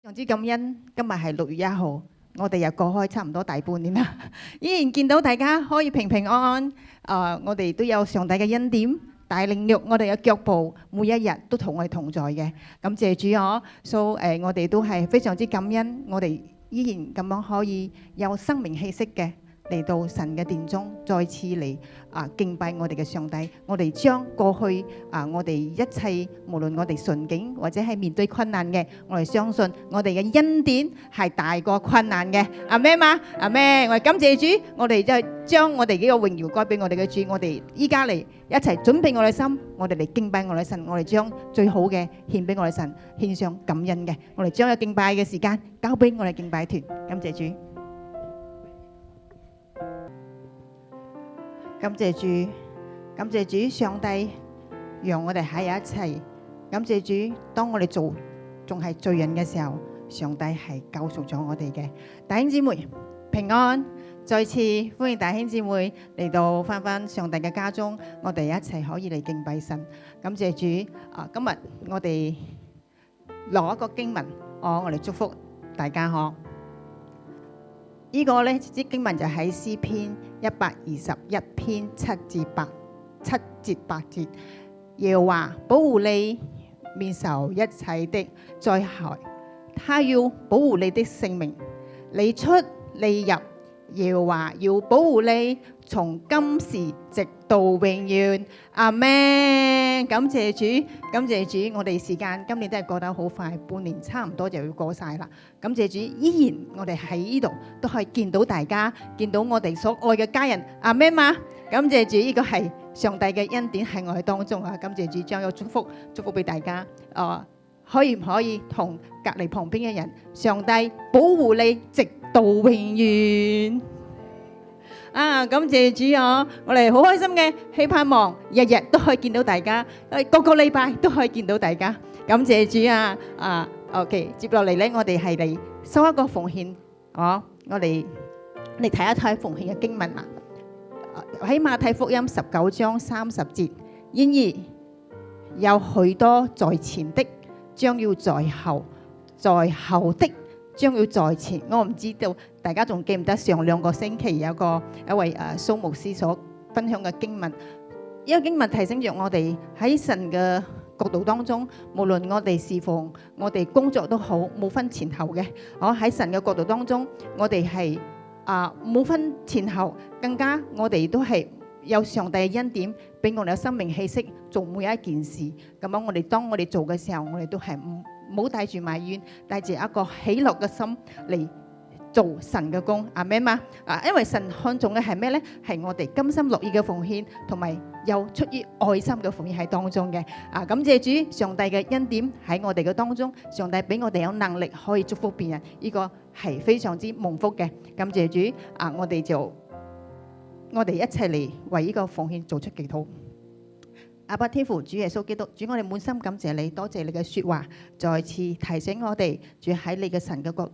非常之感恩，今日係6月1號，我哋又過開差唔多大半年啦，依然見到大家可以平平安安，我哋都有上帝嘅恩典帶領着我哋嘅腳步，每一日都同我哋同在嘅。感謝主我哋都係非常之感恩，我哋依然咁樣可以有生命氣息嘅嚟到神嘅殿中，再次嚟敬拜我哋嘅上帝。我哋將過去我哋一切，無論我哋順境或者係面對困難嘅，我哋相信我哋嘅恩典係大過困難嘅。阿們嘛，阿們，我哋感謝主，我哋就將我哋呢個榮耀歸俾我哋嘅主。我哋依家嚟一齊準備我哋心，我哋嚟敬拜我哋神，我哋將最好嘅獻俾我哋神，獻上感恩嘅。我哋將有敬拜嘅時間交俾我哋敬拜團。感謝主。感謝主，感謝主，上帝讓我哋喺一齊。感謝主，當我哋仲係罪人嘅時候，上帝係救贖咗我哋嘅。弟兄姊妹平安，再次歡迎弟兄姊妹嚟到返上帝嘅家中，我哋一齊可以嚟敬拜神。感謝主，今日我哋攞一個經文，我哋祝福大家嗬。呢個呢啲經文就喺詩篇121篇7節8節，耶和華保護你免受一切的災害，他要保護你的性命，你出你入，耶和華要保護你，從今時直到永遠。阿們，感謝主，感謝主。我哋時間今年都係過得好快，半年差唔多就要過晒啦。感謝主，依然我哋喺呢度都可以見到大家，見到我哋所愛嘅家人。阿們嘛，感謝主，呢個係上帝嘅恩典喺我哋當中啊！感謝主，將有祝福俾大家。可以唔可以同隔離旁邊嘅人，上帝保護你直到永遠。感謝主我哋好開心嘅，希望日日都可以見到大家，個個禮拜都可以見到大家。感謝主OK， 接落嚟呢，我哋係嚟收一個奉獻，我哋嚟睇一睇奉獻嘅經文啦。喺馬太福音19章30節，然而有許多在前的，將要在後；在後的，將要在前。我唔知道大家仲記唔得上2個星期有一位蘇牧師所分享嘅經文。呢個經文提醒着我哋喺神嘅角度當中，無論我哋侍奉、我哋工作都好，冇分前後嘅。喺神嘅角度當中，我哋係冇分前後，更加我哋都係有上帝嘅恩典，俾我哋有生命氣息，做每一件事。咁樣當我哋做嘅時候，我哋都係唔好帶住埋怨，帶住一個喜樂嘅心嚟做神嘅工。阿們嘛，因為神看重嘅係咩呢？係我哋甘心樂意嘅奉獻，同埋有出於愛心嘅奉獻喺當中嘅。感謝主，上帝嘅恩典喺我哋嘅當中，上帝俾我哋有能力可以祝福別人，呢個係非常之蒙福嘅。感謝主，我哋一齊嚟為呢個奉獻做出祈禱。阿爸天父，主耶穌基督，主，我哋滿心感謝你，多謝你嘅說話，再次提醒我哋，主喺你嘅神嘅角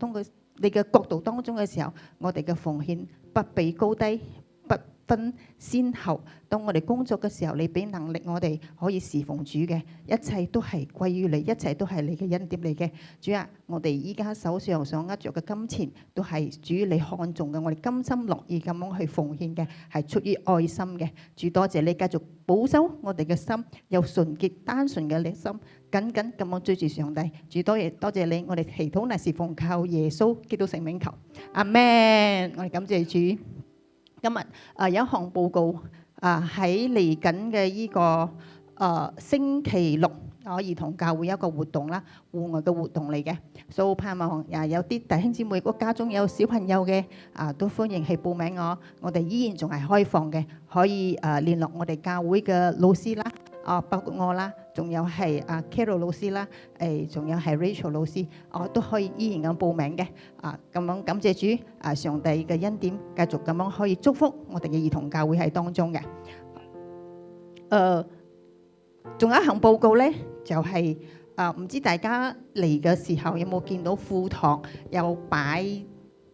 度當中嘅時候，我哋嘅奉獻不比高低，不分先後。當我哋工作嘅時候，你俾能力我哋可以侍奉主嘅，一切都係歸於你，一切都係你嘅恩典嚟嘅。主啊，我哋依家手上所握着嘅金錢都係主你看重嘅，我哋甘心樂意咁樣去奉獻嘅，係出於愛心嘅。主，多謝你繼續保守我哋嘅心，有純潔單純嘅心，緊緊咁樣追住上帝。主，多謝你，我哋祈禱乃是奉靠耶穌基督聖名求，阿們。我哋感謝主。今日有一項報告，喺嚟緊嘅呢個星期六，兒童教會有一個活動啦，戶外嘅活動嚟嘅，所以盼望有啲弟兄姊妹，如果家中有小朋友嘅，都歡迎去報名。我哋依然仲係開放嘅，可以聯絡我哋教會嘅老師啦。包括我啦，仲有係Carol 老師啦，仲有係 Rachel 老師，都可以依然咁報名嘅。咁樣感謝主，上帝嘅恩典繼續咁樣可以祝福我哋嘅兒童教會喺當中嘅。仲有一項報告咧，就係唔知大家嚟嘅時候有冇見到副堂有擺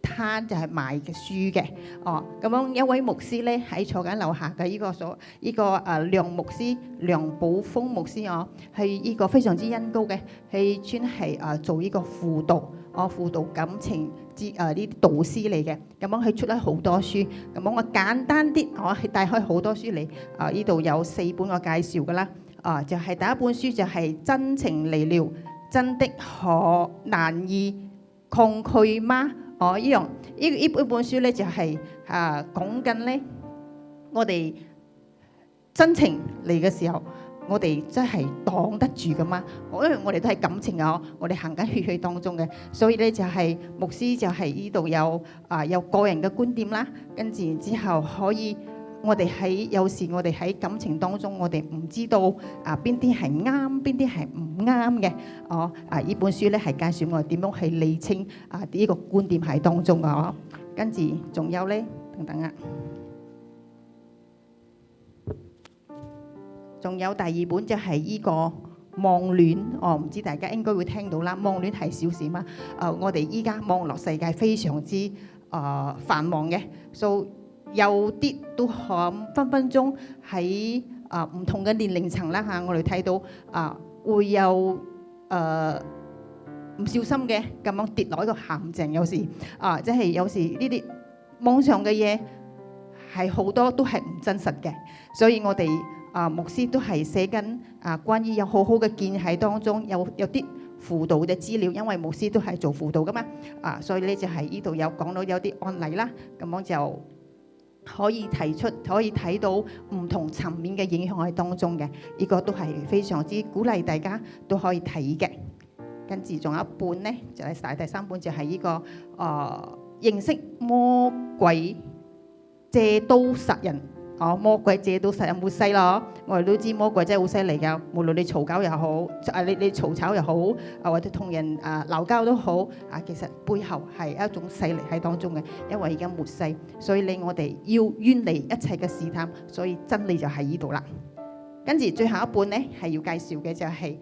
攤就係賣嘅書嘅。咁樣一位牧師咧喺坐緊樓下嘅梁牧師梁寶峰牧師，係呢個非常之恩高嘅，係專係做呢個輔導輔導感情呢啲導師嚟嘅。咁樣佢出咗好多書，咁樣我簡單啲，我係帶開好多書嚟。呢度有4本我介紹㗎啦。就係第一本書就係真情離了，真的可難以抗拒嗎？呢本書咧就係講緊咧，我哋真情嚟嘅時候，我哋真係擋得住噶嘛？因為我哋都係感情啊，我哋行緊血氣當中嘅，所以咧就係牧師就係呢度有個人嘅觀點啦，跟住然之後可以。我哋有時我哋喺感情當中，我哋唔知道邊啲係啱，邊啲係唔啱嘅。呢本書咧係介紹我哋點樣去釐清呢個觀點喺當中嘅。跟住仲有咧，等等啊，仲有第二本就係呢個網戀。唔知大家應該會聽到啦。網戀係小事嘛？我哋依家網絡世界非常之繁忙嘅，所以有啲都分分鐘喺唔同嘅年齡層啦嚇，我哋睇到會有唔小心嘅咁樣跌落一個陷阱。有時即係有時呢啲網上嘅嘢係好多都係唔真實嘅，所以我哋牧師都係寫緊關於有好好嘅建議喺當中，有啲輔導嘅資料，因為牧師都係做輔導噶嘛，所以咧就係呢度有講到有啲案例啦，咁樣就可以提出，可以睇到唔同層面嘅影響喺當中嘅，呢個都係非常之鼓勵大家都可以睇嘅。跟住仲有一本咧，就係第3本就係呢個認識魔鬼借刀殺人。魔鬼借刀殺人好犀咯！我哋都知魔鬼真係好犀利㗎，無論你嘈交又好，你嘈吵又好，或者同人鬧交都好，其實背後係一種勢力喺當中嘅。因為而家末世，所以我哋要遠離一切嘅試探，所以真理就喺呢度啦。跟住最後一本咧係要介紹嘅就係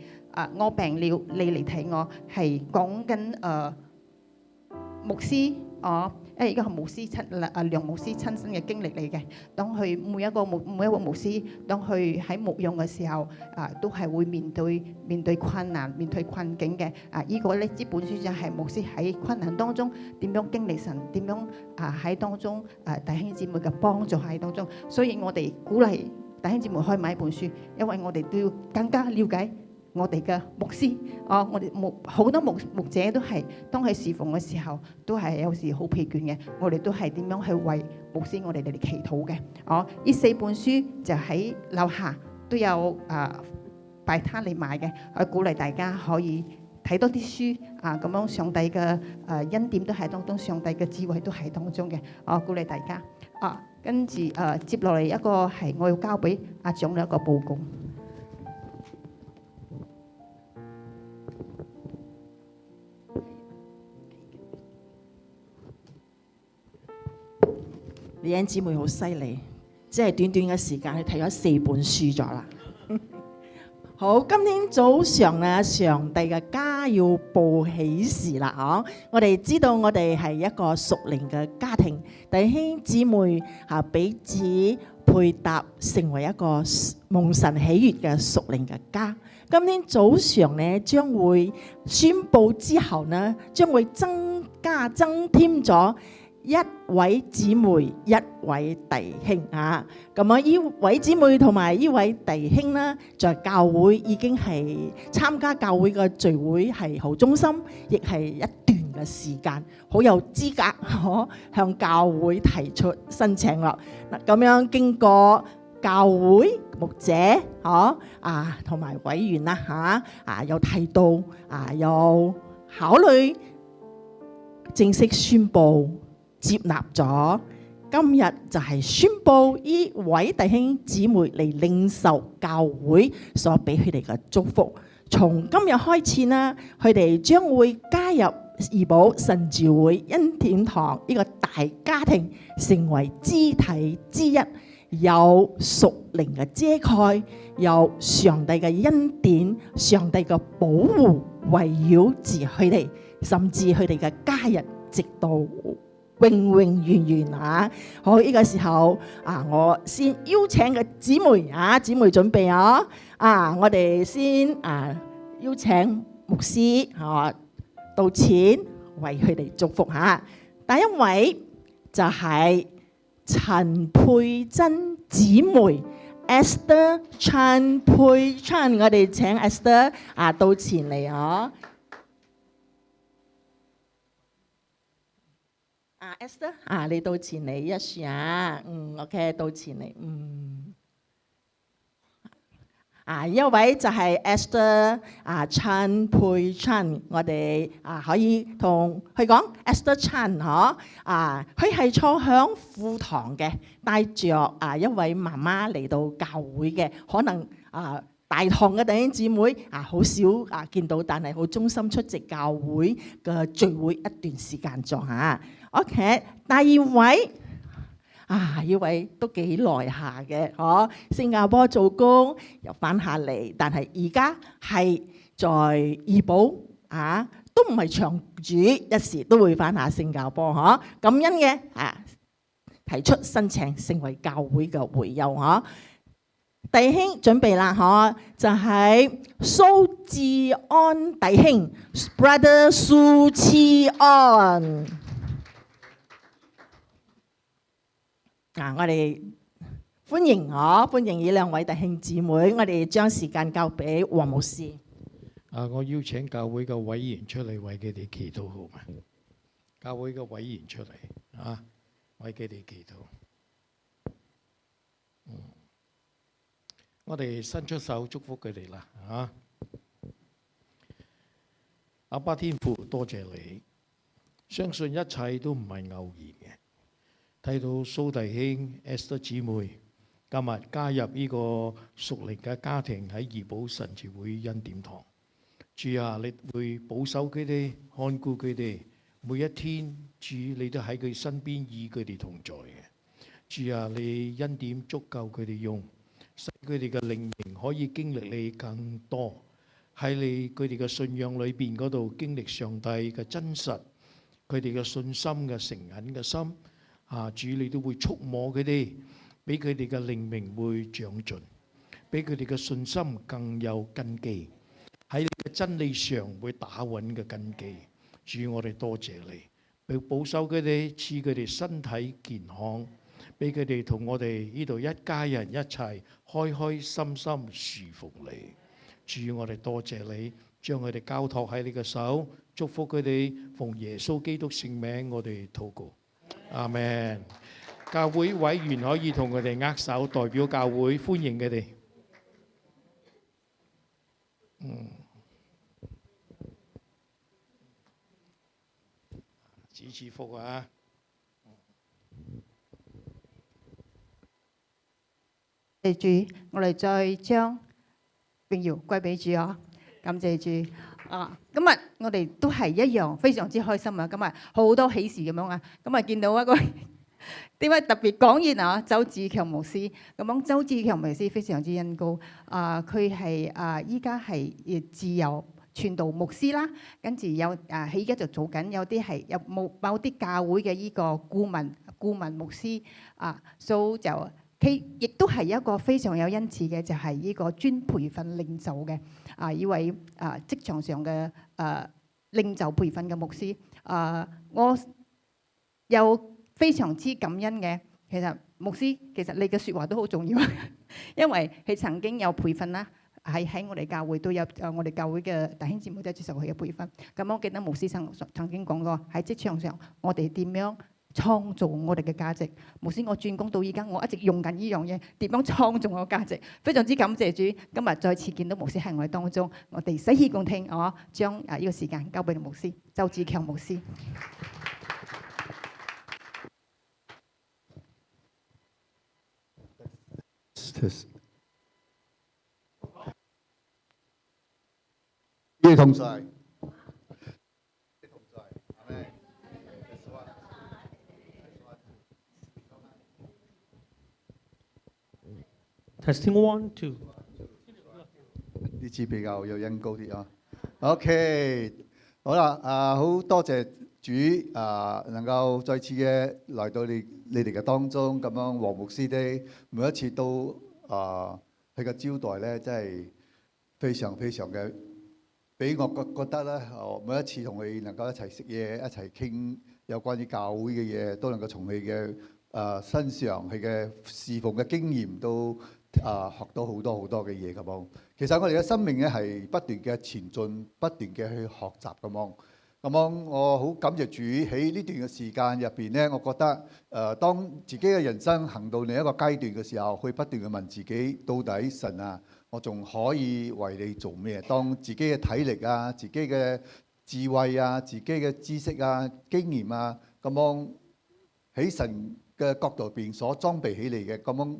我病了，你嚟睇我，係講緊牧師因為而家係牧師梁牧師親身嘅經歷嚟嘅。當佢每一個牧師，當佢喺牧養嘅時候，都係會面對困難、面對困境嘅。呢本書就係牧師喺困難當中點樣經歷神，點樣喺當中弟兄姊妹嘅幫助喺當中。所以我哋鼓勵弟兄姊妹可以買本書，因為我哋都要更加了解我哋嘅牧師。我哋好多牧者都係當佢侍奉嘅時候，都係有時好疲倦嘅。我哋都係點樣去為牧師我哋嚟祈禱嘅。呢4本書就喺樓下都有擺攤嚟買嘅，我鼓勵大家可以睇多啲書咁樣上帝嘅恩典都喺當中，上帝嘅智慧都喺當中嘅。我鼓勵大家跟住接落嚟一個係我要交俾阿長嘅一個報告。李欣姊妹好犀利，即係短短嘅時間，佢睇咗4本書咗啦。好，今天早上咧，上帝嘅家要報喜事啦，我哋知道我哋係一個屬靈嘅家庭，弟兄姊妹彼此配搭，成為一個蒙神喜悅嘅屬靈嘅家。今天早上咧，將會宣布之後呢，將會增添咗一位姊妹，一位弟兄咁呢位姊妹同埋呢位弟兄呢，在教會已經係參加教會嘅聚會係好忠心，亦係一段嘅時間，好有資格向教會提出申請咯。咁樣經過教會牧者同埋委員啦有提到有考慮正式宣布接納咗，今日就係宣布呢位弟兄姊妹嚟領受教會所俾佢哋嘅祝福。從今日開始呢，佢哋將會加入怡保神召會恩典堂呢個大家庭，成為肢體之一，有屬靈嘅遮蓋，有上帝嘅恩典、上帝嘅保護圍繞住佢哋，甚至佢哋嘅家人，直到永永遠遠好，呢個時候我先邀請嘅姊妹姊妹準備我哋先邀請牧師到前為佢哋祝福嚇。第一位就係陳佩珍姊妹 Esther Chan 佩 Chan， 我哋請 Esther 到前嚟嗬。Esther 你到前嚟一下，OK 到前嚟，一位就係 Esther Chan 佩 Chan， 我哋可以同佢講 Esther Chan 嗬，佢係坐響副堂嘅，帶着一位媽媽嚟到教會嘅，可能大堂嘅弟兄姊妹好少見到，但係好忠心出席教會嘅聚會一段時間咗嚇。OK， 第二位。呢位都幾耐下嘅，新加坡做工又翻下嚟，但係而家係在怡保都唔係長住，一時都會翻下新加坡感恩嘅提出申請成為教會嘅會友弟兄準備啦就係蘇志安弟兄 Brother 蘇志安。我哋歡迎呢兩位弟兄姊妹，我哋將時間交俾黃牧師。我邀請教會嘅委員出嚟為佢哋祈禱好嗎？教會嘅委員出嚟為佢哋祈禱。我哋伸出手祝福佢哋啦阿爸天父，多謝你，相信一切都唔係偶然嘅。睇到蘇弟兄 Esther 姊妹今日加入呢個屬靈嘅家庭喺怡保神召會恩典堂，主你會保守佢哋，看顧佢哋，每一天主你都喺佢身邊與佢哋同在嘅。主你恩典足夠佢哋用，使佢哋嘅靈命可以經歷你更多，喺佢哋嘅信仰裏邊嗰度經歷上帝嘅真實，佢哋嘅信心嘅誠懇嘅心。主你都會觸摸佢哋，俾佢哋嘅靈命會長進，俾佢哋嘅信心更有根基，喺你嘅真理上會打穩嘅根基。主我哋多謝你，俾保守佢哋，賜佢哋身體健康，俾佢哋同我哋呢度一家人一齊開開心心侍奉你。主我哋多謝你，將佢哋交託喺你嘅手，祝福佢哋，奉耶穌基督聖名我哋禱告。阿們，教會委員可以同佢哋握手，代表教會歡迎佢哋。主賜福謝主，我哋再將榮耀歸俾主感謝主。今日我哋都係一樣非常之開心今日好多喜事咁樣咁啊見到一個點解特別講完周志強牧師咁樣，周志強牧師非常之恩高佢係依家係自由傳道牧師啦，跟住有佢而家就做緊有啲係有某啲教會嘅依個顧問牧師so 就佢亦都係一個非常有恩賜嘅，就係呢個專培訓領袖嘅呢位職場上嘅領袖培訓嘅牧師。我有非常之感恩嘅，其實牧師其實你嘅説話都好重要，因為佢曾經有培訓啦，喺我哋教會都有我哋教會嘅弟兄姊妹都接受佢嘅培訓。咁我記得牧師曾經講過喺職場上我哋點樣創造我哋嘅價值。牧師我轉工到依家，我一直用緊呢樣嘢，點樣創造我價值。非常之感謝主，今日再次見到牧師喺我哋當中，我哋洗耳恭聽將呢個時間交俾牧師周志強牧師。與同在。Testing 1 2。呢次比較有音高啲OK， 好啦，好多謝主能夠再次嘅來到你哋嘅當中，咁樣黃牧師呢每一次都佢嘅招待咧，真係非常非常嘅俾我覺得咧，每一次同佢能夠一齊食嘢、一齊傾有關於教會嘅嘢，都能夠從佢嘅身上、佢嘅侍奉嘅經驗都學到好多好多嘅嘢咁樣。其實我哋嘅生命咧係不斷嘅前進，不斷嘅去學習咁樣。我好感謝主喺呢段嘅時間入邊咧，我覺得當自己嘅人生行到另一個階段嘅時候，去不斷嘅問自己，到底神啊，我仲可以為你做咩？當自己嘅體力啊、自己嘅智慧啊、自己嘅知識啊、經驗啊，咁樣喺神嘅角度入邊所裝備起嚟嘅，咁樣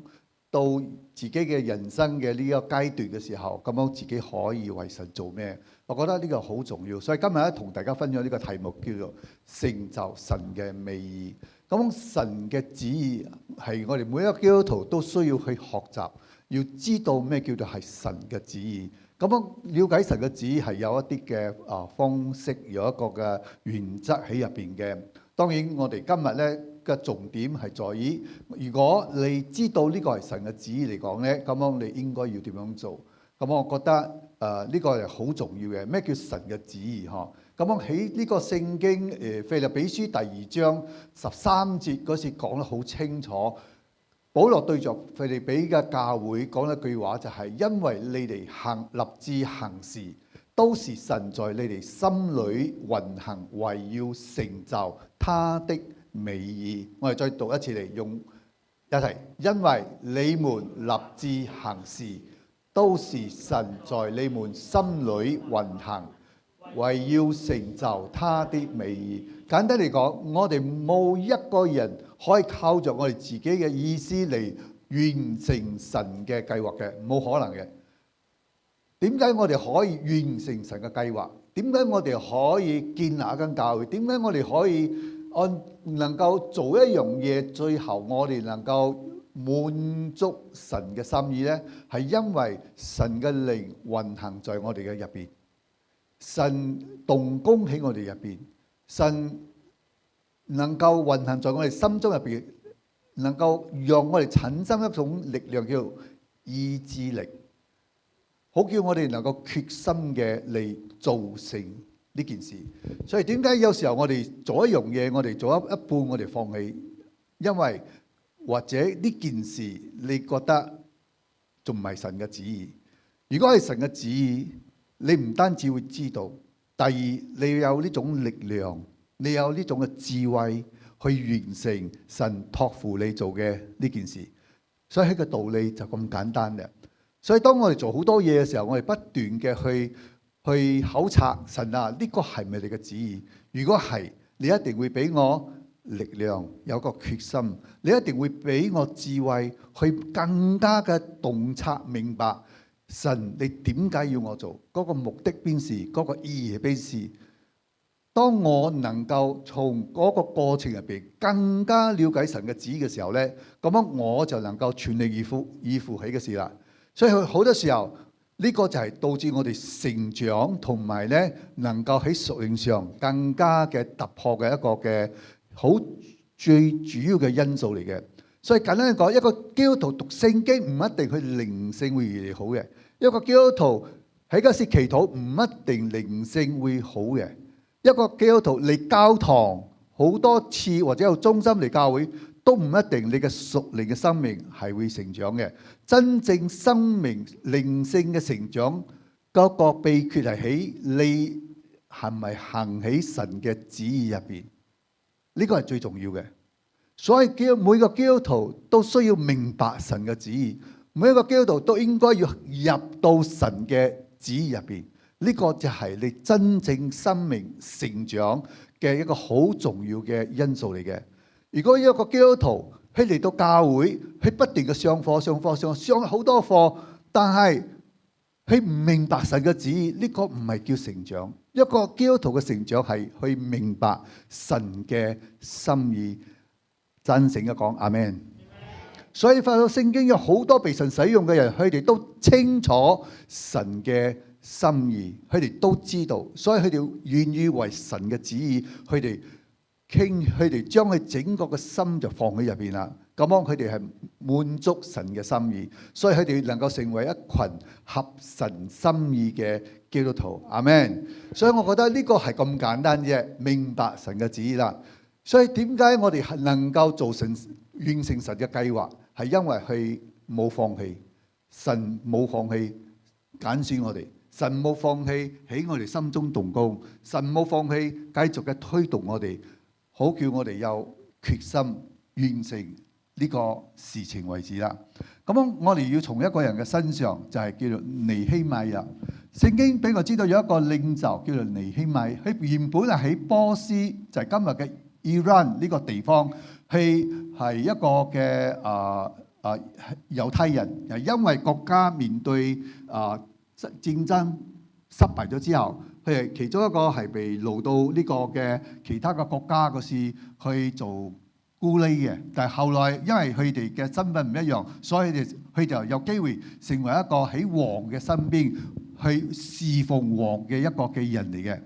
到自己嘅人生嘅呢一個階段嘅時候，咁樣自己可以為神做咩？我覺得呢個好重要，所以今日咧同大家分享呢個題目叫做成就神嘅美意。咁神嘅旨意係我哋每一個基督徒都需要去學習，要知道咩叫做係神嘅旨意。咁樣了解神嘅旨意係有一啲嘅方式，有一個嘅原則喺入邊嘅。當然我哋今日咧嘅重點係在於，如果你知道呢個係神嘅旨意嚟講咧，咁樣你應該要點樣做？咁我覺得呢個係好重要嘅。咩叫神嘅旨意？嗬，咁樣喺呢個聖經腓立比書第2章13節嗰時講得好清楚。保羅對着腓立比嘅教會講一句話，就係因為你哋立志行事，都是神在你哋心裏運行，為要成就他的美意。我哋再讀一次嚟，用一齊，因為你們立志行事，都是神在你們心裏運行，為要成就他的美意。簡單嚟講，我哋冇一個人可以靠着我哋自己嘅意思嚟完成神嘅計劃嘅，冇可能嘅。點解我哋可以完成神嘅計劃？點解我哋可以建立一間教會？點解我哋可以能夠做一樣嘢，最後我哋能夠滿足神嘅心意呢？係因為神嘅靈運行在我哋嘅入邊，神動工喺我哋入邊，神能夠運行在我哋心中入邊，能夠讓我哋產生一種力量叫意志力，好叫我哋能夠決心嘅嚟做成呢件事。所以點解有時候我哋做一樣嘢，我哋做一半，我哋放棄，因為或者呢件事你覺得仲唔係神嘅旨意。如果係神嘅旨意，你唔單止會知道，第二你要有呢種力量，你有呢種嘅智慧去完成神託付你做嘅呢件事。所以喺個道理就咁簡單嘅。所以當我哋做好多嘢嘅時候，我哋不斷嘅去考察神啊，呢個係咪你嘅旨意？如果係，你一定會俾我力量，有個決心，你一定會俾我智慧，去更加嘅洞察明白神你點解要我做，嗰個目的邊事，嗰個意義邊事。當我能夠從嗰個過程入邊更加了解神嘅旨意嘅時候呢，咁樣我就能夠全力以赴起嘅事啦。所以好多時候呢個就係導致我哋成長同埋呢能夠喺屬靈上更加嘅突破嘅一個嘅好最主要嘅因素嚟嘅。所以簡單講，一個基督徒讀聖經唔一定佢靈性會越嚟越好嘅，一個基督徒喺嗰時祈禱唔一定靈性會好嘅，一個基督徒嚟教堂好多次或者有忠心嚟教會，都唔一定你嘅屬靈嘅生命係會成長嘅。真正生命靈性嘅成長嗰個秘訣係喺你係咪行喺神嘅旨意入邊？呢個係最重要嘅。所以每個基督徒都需要明白神嘅旨意，每一個基督徒都應該要入到神嘅旨意入邊。呢個就係你真正生命成長嘅一個好重要嘅因素嚟嘅。如果一個基督徒佢嚟到教會，佢不斷嘅上好多課，但係佢唔明白神嘅旨意，呢個唔係叫成長。一個基督徒嘅成長係去明白神嘅心意。真誠嘅講，阿們。所以發覺聖經有好多被神使用嘅人，佢哋都清楚神嘅心意，佢哋都知道，所以佢哋願意為神嘅旨意，佢哋傾，佢哋將佢整個嘅心就放喺入邊啦。咁樣佢哋係滿足神嘅心意，所以佢哋能夠成為一群合神心意嘅基督徒。阿們。所以我覺得呢個係咁簡單啫，明白神嘅旨意啦。所以點解我哋係能夠做成完成神嘅計劃，係因為佢冇放棄，神冇放棄揀選我哋，神冇放棄喺我哋心中動工，神冇放棄繼續嘅推動我哋，好叫我哋有決心完成呢個事情為止啦。咁我哋要從一個人嘅身上，就係叫做尼希米啦。聖經俾我知道有一個領袖叫做尼希米，佢原本係喺波斯，就係今日嘅 Iran 呢個地方，係一個嘅猶太人，又因為國家面對戰爭失敗咗之後，佢係其中一個係被擄到呢個嘅其他嘅國家嗰時去做咕喱嘅。但係後來因為佢哋嘅身份唔一樣，所以佢就有機會成為一個喺王嘅身邊去侍奉王嘅一個嘅人嚟嘅。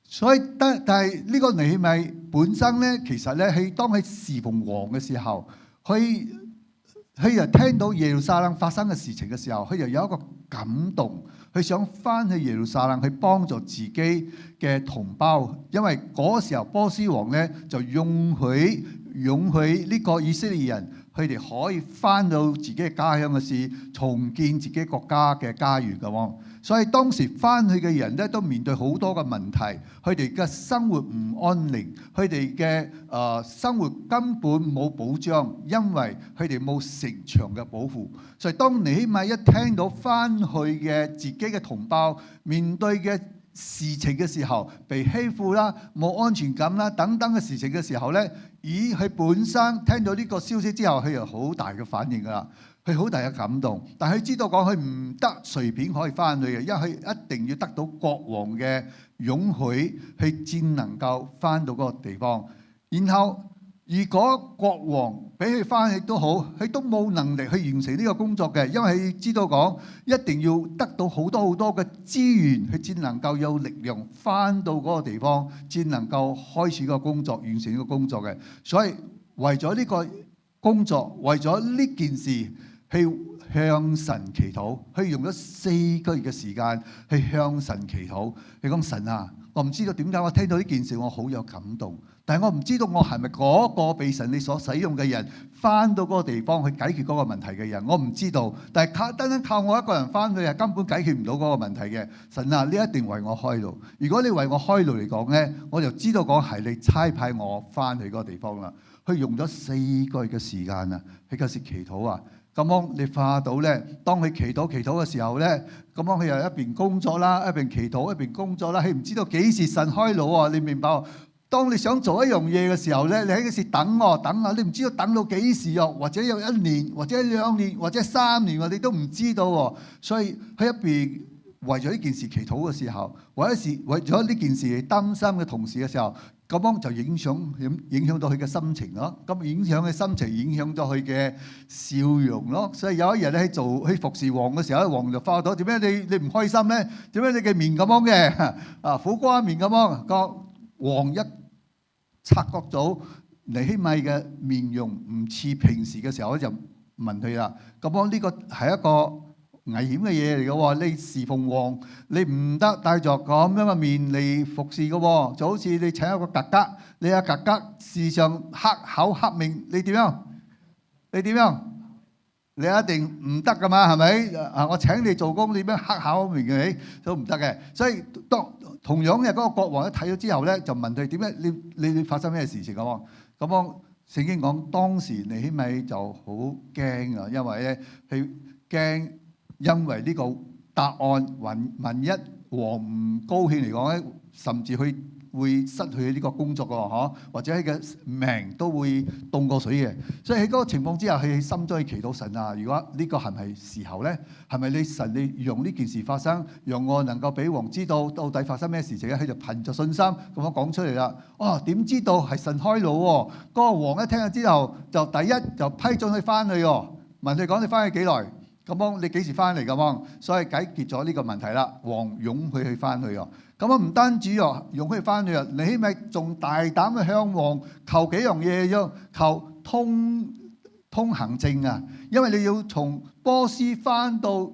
所以但係呢個尼希米本身咧，其實咧係當佢侍奉王嘅時候，佢就聽到耶路撒冷發生嘅事情嘅時候，佢就有一個感動，佢想翻去耶路撒冷去幫助自己嘅同胞，因為嗰時候波斯王咧就容許呢個以色列人佢哋可以翻到自己嘅家鄉嘅事，重建自己國家嘅家園嘅喎。所以當時翻去嘅人咧都面對好多嘅問題，佢哋嘅生活唔安寧，佢哋嘅生活根本冇保障，因為佢哋冇城牆嘅保護。所以當尼希米一聽到翻去嘅自己嘅同胞面對嘅事情嘅時候，被欺負啦、冇安全感啦等等嘅事情嘅時候咧，佢本身聽到呢個消息之後，佢有好大嘅反應㗎啦。佢好大嘅感動，但係佢知道講佢唔得隨便可以翻去嘅，因為佢一定要得到國王嘅容許，佢先能夠翻到嗰個地方。然後如果國王俾佢翻去都好，佢都冇能力去完成呢個工作嘅，因為佢知道講一定要得到好多好多嘅資源，佢先能夠有力量翻到嗰個地方，先能夠開始個工作，完成呢個工作嘅。所以為咗呢個工作，為咗呢件事，去向神祈禱，佢用咗4個月嘅時間去向神祈禱。佢講神啊，我唔知道點解我聽到呢件事我好有感動，但係我唔知道我係咪嗰個被神你所使用嘅人，翻到嗰個地方去解決嗰個問題嘅人，我唔知道。但係單單靠我一個人翻去係根本解決唔到嗰個問題嘅。神啊，你一定為我開路。如果你為我開路嚟講呢，我就知道講係你差派我翻去嗰個地方啦。佢用咗4個月嘅時間啊，喺嗰時祈禱啊。咁樣你化到咧，當佢祈禱嘅時候咧，咁樣佢又一邊工作啦，一邊祈禱，一邊工作啦。佢唔知道幾時神開路啊！你明白？當你想做一樣嘢嘅時候咧，你喺嗰時等啊，你唔知道等到幾時啊？或者有1年，或者2年，或者3年，你都唔知道喎。所以佢一邊為咗呢件事祈禱嘅時候，為咗呢件事擔心嘅同時嘅時候，咁樣就影響到佢嘅心情咯。咁影響佢心情，影響咗佢嘅笑容咯。所以有一日咧去服侍王嘅時候，王就發覺到點解你唔開心咧？點解你嘅面咁樣嘅苦瓜面咁樣？個王一察覺到尼希米嘅面容唔似平時嘅時候，就問佢啦。咁樣呢個係一個危險嘅嘢嚟嘅喎，你侍奉王，你唔得帶著咁樣嘅面嚟服侍嘅喎，就好似你請一個格格，你阿格格時常黑口黑面，你點樣？你一定唔得噶嘛，係咪？我請你做工，你點樣黑口黑面嘅都唔得嘅。所以同樣嘅嗰個國王一睇咗之後咧，就問佢點解你發生咩事情嘅喎？咁樣聖經講當時尼希米就好驚啊，因為咧佢驚。因為呢個答案，萬一王唔高興嚟講咧，甚至佢會失去呢個工作㗎，或者佢嘅命都會凍過水嘅。所以喺嗰個情況之下，佢心中去祈禱神啊！如果呢個係咪時候咧？係咪你用呢件事發生，讓我能夠俾王知道到底發生咩事情咧？佢就憑着信心咁樣講出嚟啦。點知道係神開路喎？嗰個王一聽咗之後，就第一就批准佢翻去喎。問佢講你翻去幾耐？咁樣你幾時翻嚟咁樣？所以解決咗呢個問題啦。王容許佢翻去啊。咁啊唔單止啊，容許佢翻去啊，尼希米仲大膽去向王求幾樣嘢啫，求通行證啊。因為你要從波斯翻到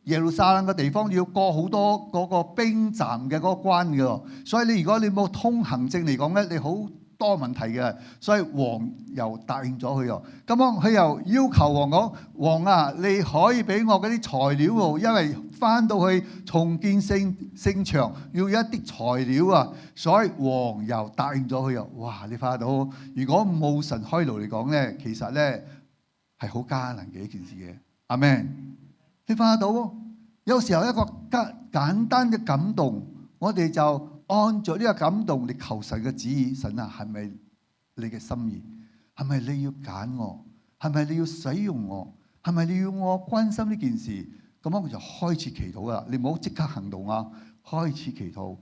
耶路撒冷嘅地方，要過好多嗰個兵站嘅嗰個關嘅，所以如果你冇通行證嚟講咧，你好多問題嘅。所以王又答應咗佢喎。咁樣佢又要求王講：王啊，你可以俾我嗰啲材料喎，因為翻到去重建聖場要一啲材料啊。所以王又答應咗佢喎。哇！你發到，如果冇神開路嚟講咧，其實咧係好艱難嘅一件事嘅。阿們。你發到，有時候一個簡單嘅感動，我哋就按著呢個感動嚟求神嘅旨意。神啊，係咪你嘅心意？係咪你要揀我？係咪你要使用我？係咪你要我關心呢件事？咁樣我就開始祈禱啦。你唔好即刻行動啊！開始祈禱。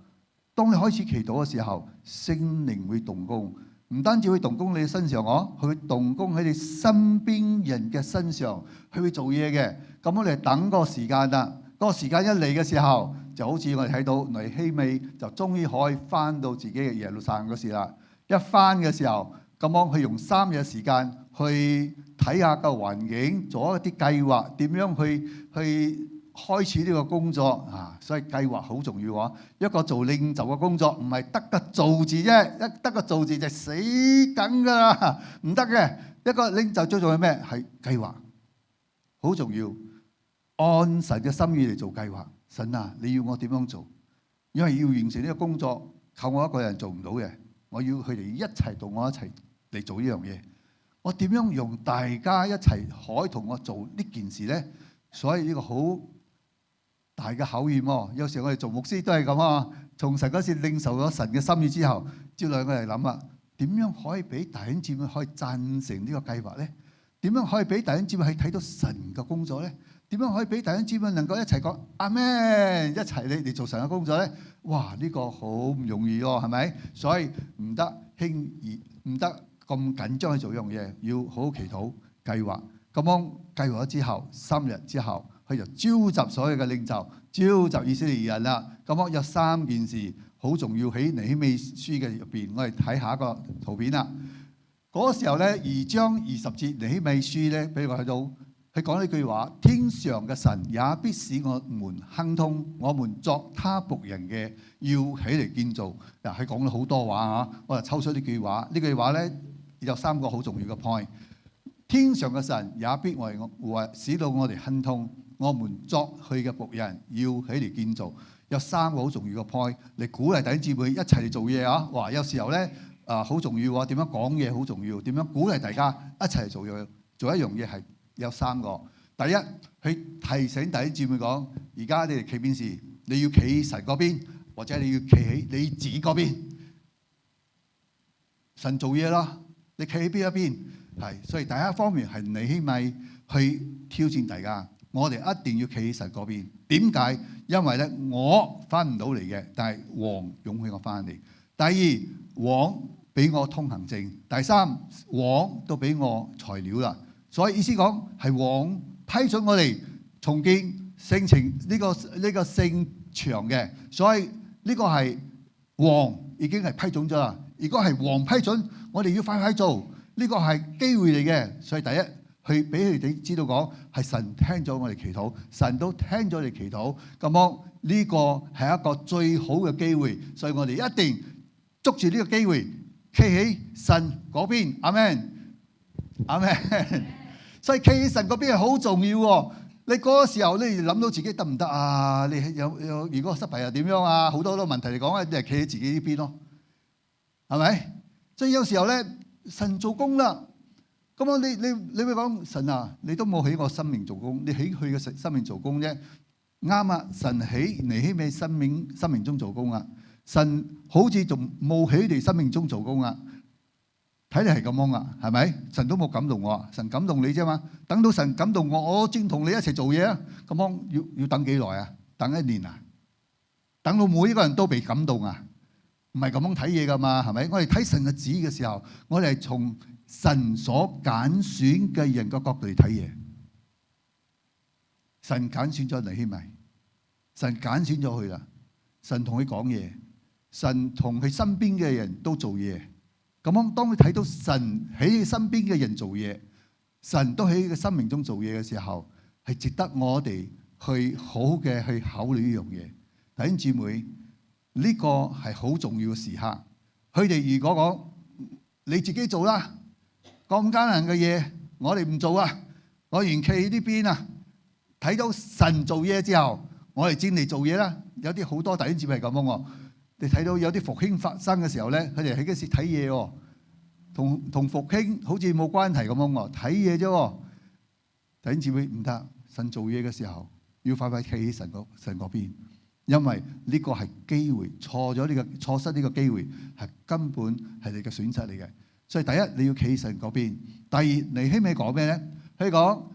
當你開始祈禱嘅時候，聖靈會動工。唔單止會動工你嘅身上，佢會動工喺你身邊人嘅身上，佢會做嘢嘅。咁我哋等個時間啦，嗰個時間一嚟嘅時候，就好似我哋睇到尼希米就終於可以翻到自己嘅耶路撒冷嗰時啦。一翻嘅時候，咁樣佢用3日時間去睇下個環境，做一啲計劃，點樣去開始呢個工作啊。所以計劃好重要啊！一個做領袖嘅工作唔係得個做字啫，一得個做字就死梗噶啦，唔得嘅。一個領袖最重要係咩？係計劃，好重要。按神嘅心意嚟做計劃。神啊，你要我點樣做？因為要完成呢個工作，靠我一個人做唔到嘅，我要佢哋一齊同我一齊嚟做呢樣嘢。我點樣用大家一齊可以同我做呢件事呢？所以呢個好大嘅考驗喎。有時我哋做牧師都係咁啊。從神嗰時領受咗神嘅心意之後，接落嚟我哋諗啊，點樣可以俾弟兄姊妹可以贊成呢個計劃呢？點樣可以俾弟兄姊妹去睇到神嘅工作呢？點樣可以俾弟兄姊妹能夠一齊講阿們，一齊你哋做神嘅工作呢？哇！呢個好唔容易喎，係咪？所以唔得輕易，唔得咁緊張去做一樣嘢，要好好祈禱計劃。咁樣計劃咗之後，3日之後，佢就召集所有嘅領袖，召集以色列人啦。咁樣有3件事好重要喺尼希米書嘅入邊，我哋睇下一個圖片啦。嗰個時候咧，2章20節尼希米書咧，俾我睇到。佢講呢句話：天上嘅神也必使我們亨通，我們作他僕人嘅要起嚟建造。嗱，佢講咗好多話啊，我就抽出呢句話。呢句話咧有3個好重要嘅 point。天上嘅神也必為我使到我哋亨通，我們作佢嘅僕人要起嚟建造。有3個好重要嘅 point 嚟鼓勵弟兄姊妹一齊嚟做嘢啊！哇，有時候咧好重要啊，點樣講嘢好重要，點樣鼓勵大家一齊嚟做嘢，做一樣嘢係。有3個，第一，佢提醒弟兄姊妹講：而家你哋企邊時，你要企喺神嗰邊，或者你要企喺你自己嗰邊。神做嘢啦，你企喺邊一邊？係，所以第一方面係尼希米去挑戰大家，我哋一定要企喺神嗰邊。點解？因為咧我翻唔到嚟嘅，但係王容許我翻嚟。第二，王俾我通行證。第3，王都俾我材料啦。所以意思講係王批准我哋重建聖城呢個聖場嘅，所以呢個係王已經係批准咗啦。如果係王批准，我哋要快快做，呢個係機會嚟嘅。所以第一，去俾佢哋知道講係神聽咗我哋祈禱，神都聽咗你祈禱。咁樣呢個係一個最好嘅機會，所以我哋一定捉住呢個機會，企喺神嗰邊。阿們，阿們。所以企喺神嗰邊係好重要喎。你嗰個時候你諗到自己得唔得啊？你有如果失敗又點樣啊？好多問題嚟講你係企喺自己呢邊咯，係咪？所以有時候咧，神做工啦。咁啊，你會講神啊，你都冇喺我生命做工，你喺佢嘅生命做工啫。啱啊，神喺尼希米生命中做工啊。神好似仲冇喺你生命中做工啊。睇嚟係咁樣啊，係咪？神都冇感動我，神感動你啫嘛。等到神感動我，我正同你一齊做嘢啊。咁樣要等幾耐啊？等1年啊？等到每一個人都被感動啊？唔係咁樣睇嘢噶嘛，係咪？我哋睇神嘅旨意嘅時候，我哋係從神所揀選嘅人嘅角度嚟睇嘢。神揀選咗尼希米，神揀選咗佢啦，神同佢講嘢，神同佢身邊嘅人都做嘢。咁樣當你睇到神喺佢身邊嘅人做嘢，神都喺佢生命中做嘢嘅時候，係值得我哋去好嘅去考慮呢樣嘢。弟兄姊妹，呢個係好重要嘅時刻。佢哋如果講你自己做啦，咁艱難嘅嘢我哋唔做啊，我原企呢邊啊，睇到神做嘢之後，我哋先嚟做嘢啦。有啲好多弟兄姊妹係咁樣喎。你睇到有啲復興發生嘅時候咧，佢哋喺嗰時睇嘢喎，同復興好似冇關係咁樣喎，睇嘢啫喎。弟兄姊妹唔得，神做嘢嘅時候要快快企喺神嗰邊，因為呢個係機會，錯失呢個機會係根本係你嘅損失嚟嘅。所以第一你要企喺神嗰邊，第二尼希米講咩咧？佢講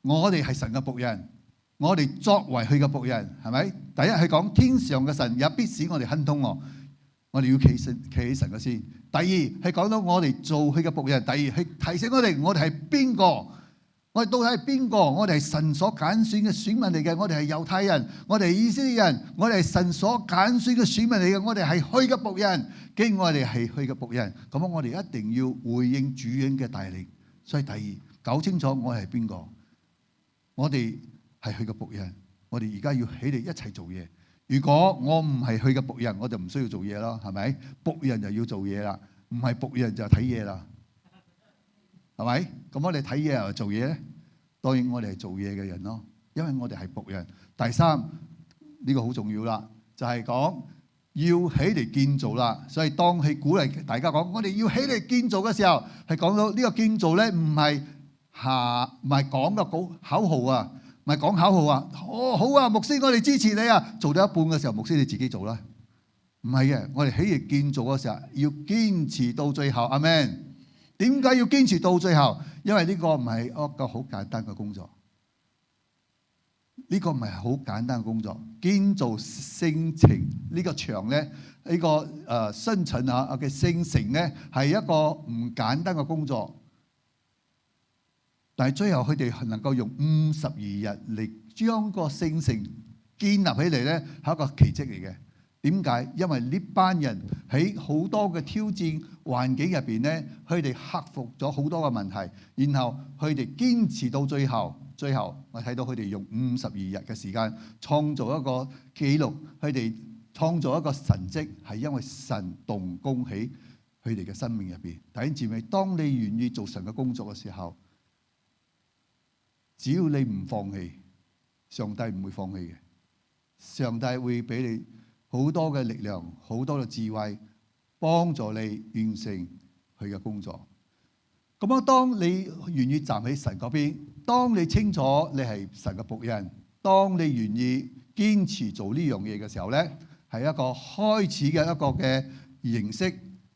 我哋係神嘅僕人。我哋作為佢嘅僕人，係咪？第一係講天上嘅神也必使我哋亨通我哋要企喺神嘅先。第二係講到我哋做佢嘅僕人。第二係提醒我哋係邊個？我哋到底係邊個？我哋係神所揀選嘅選民嚟嘅。我哋係猶太人，我哋係以色列人，我哋係神所揀選嘅選民嚟嘅。我哋係佢嘅僕人。既然我哋係佢嘅僕人，咁我哋一定要回應主人嘅帶領。所以第二搞清楚我係邊個，我哋係佢嘅僕人，我哋而家要起嚟一齊做嘢。如果我唔係佢嘅僕人，我就唔需要做嘢咯，係咪？僕人就要做嘢啦，唔係僕人就睇嘢啦，係咪？咁我哋睇嘢又做嘢咧？當然我哋係做嘢嘅人咯，因為我哋係僕人。第三呢個好重要啦，就係講要起嚟建造啦。所以當佢鼓勵大家講，我哋要起嚟建造嘅時候，係講到呢個建造咧，唔係講個口號啊。唔係講口號啊！哦，好啊，牧師，我哋支持你啊！做到一半嘅時候，牧師你自己做啦。唔係嘅，我哋起嚟建造嘅時候要堅持到最後。阿們，點解要堅持到最後？因為呢個唔係一個好簡單嘅工作。呢個唔係好簡單嘅工作。建造聖城呢個牆咧，呢個新陳嘅聖城咧，係一個唔簡單嘅工作。但係最後佢哋能夠用52日嚟將個聖城建立起嚟咧，係一個奇蹟嚟嘅。點解？因為呢班人喺好多嘅挑戰環境入邊咧，佢哋克服咗好多嘅問題，然後佢哋堅持到最後。最後我睇到佢哋用52日嘅時間創造一個記錄，佢哋創造一個神蹟，係因為神動工喺佢哋嘅生命入邊。弟兄姊妹，當你願意做神嘅工作嘅時候，只要你唔放棄，上帝唔會放棄嘅。上帝會俾你好多嘅力量，好多嘅智慧，幫助你完成佢嘅工作。咁樣，當你願意站喺神嗰邊，當你清楚你係神嘅僕人，當你願意堅持做呢樣嘢嘅時候咧，係一個開始嘅一個嘅形式。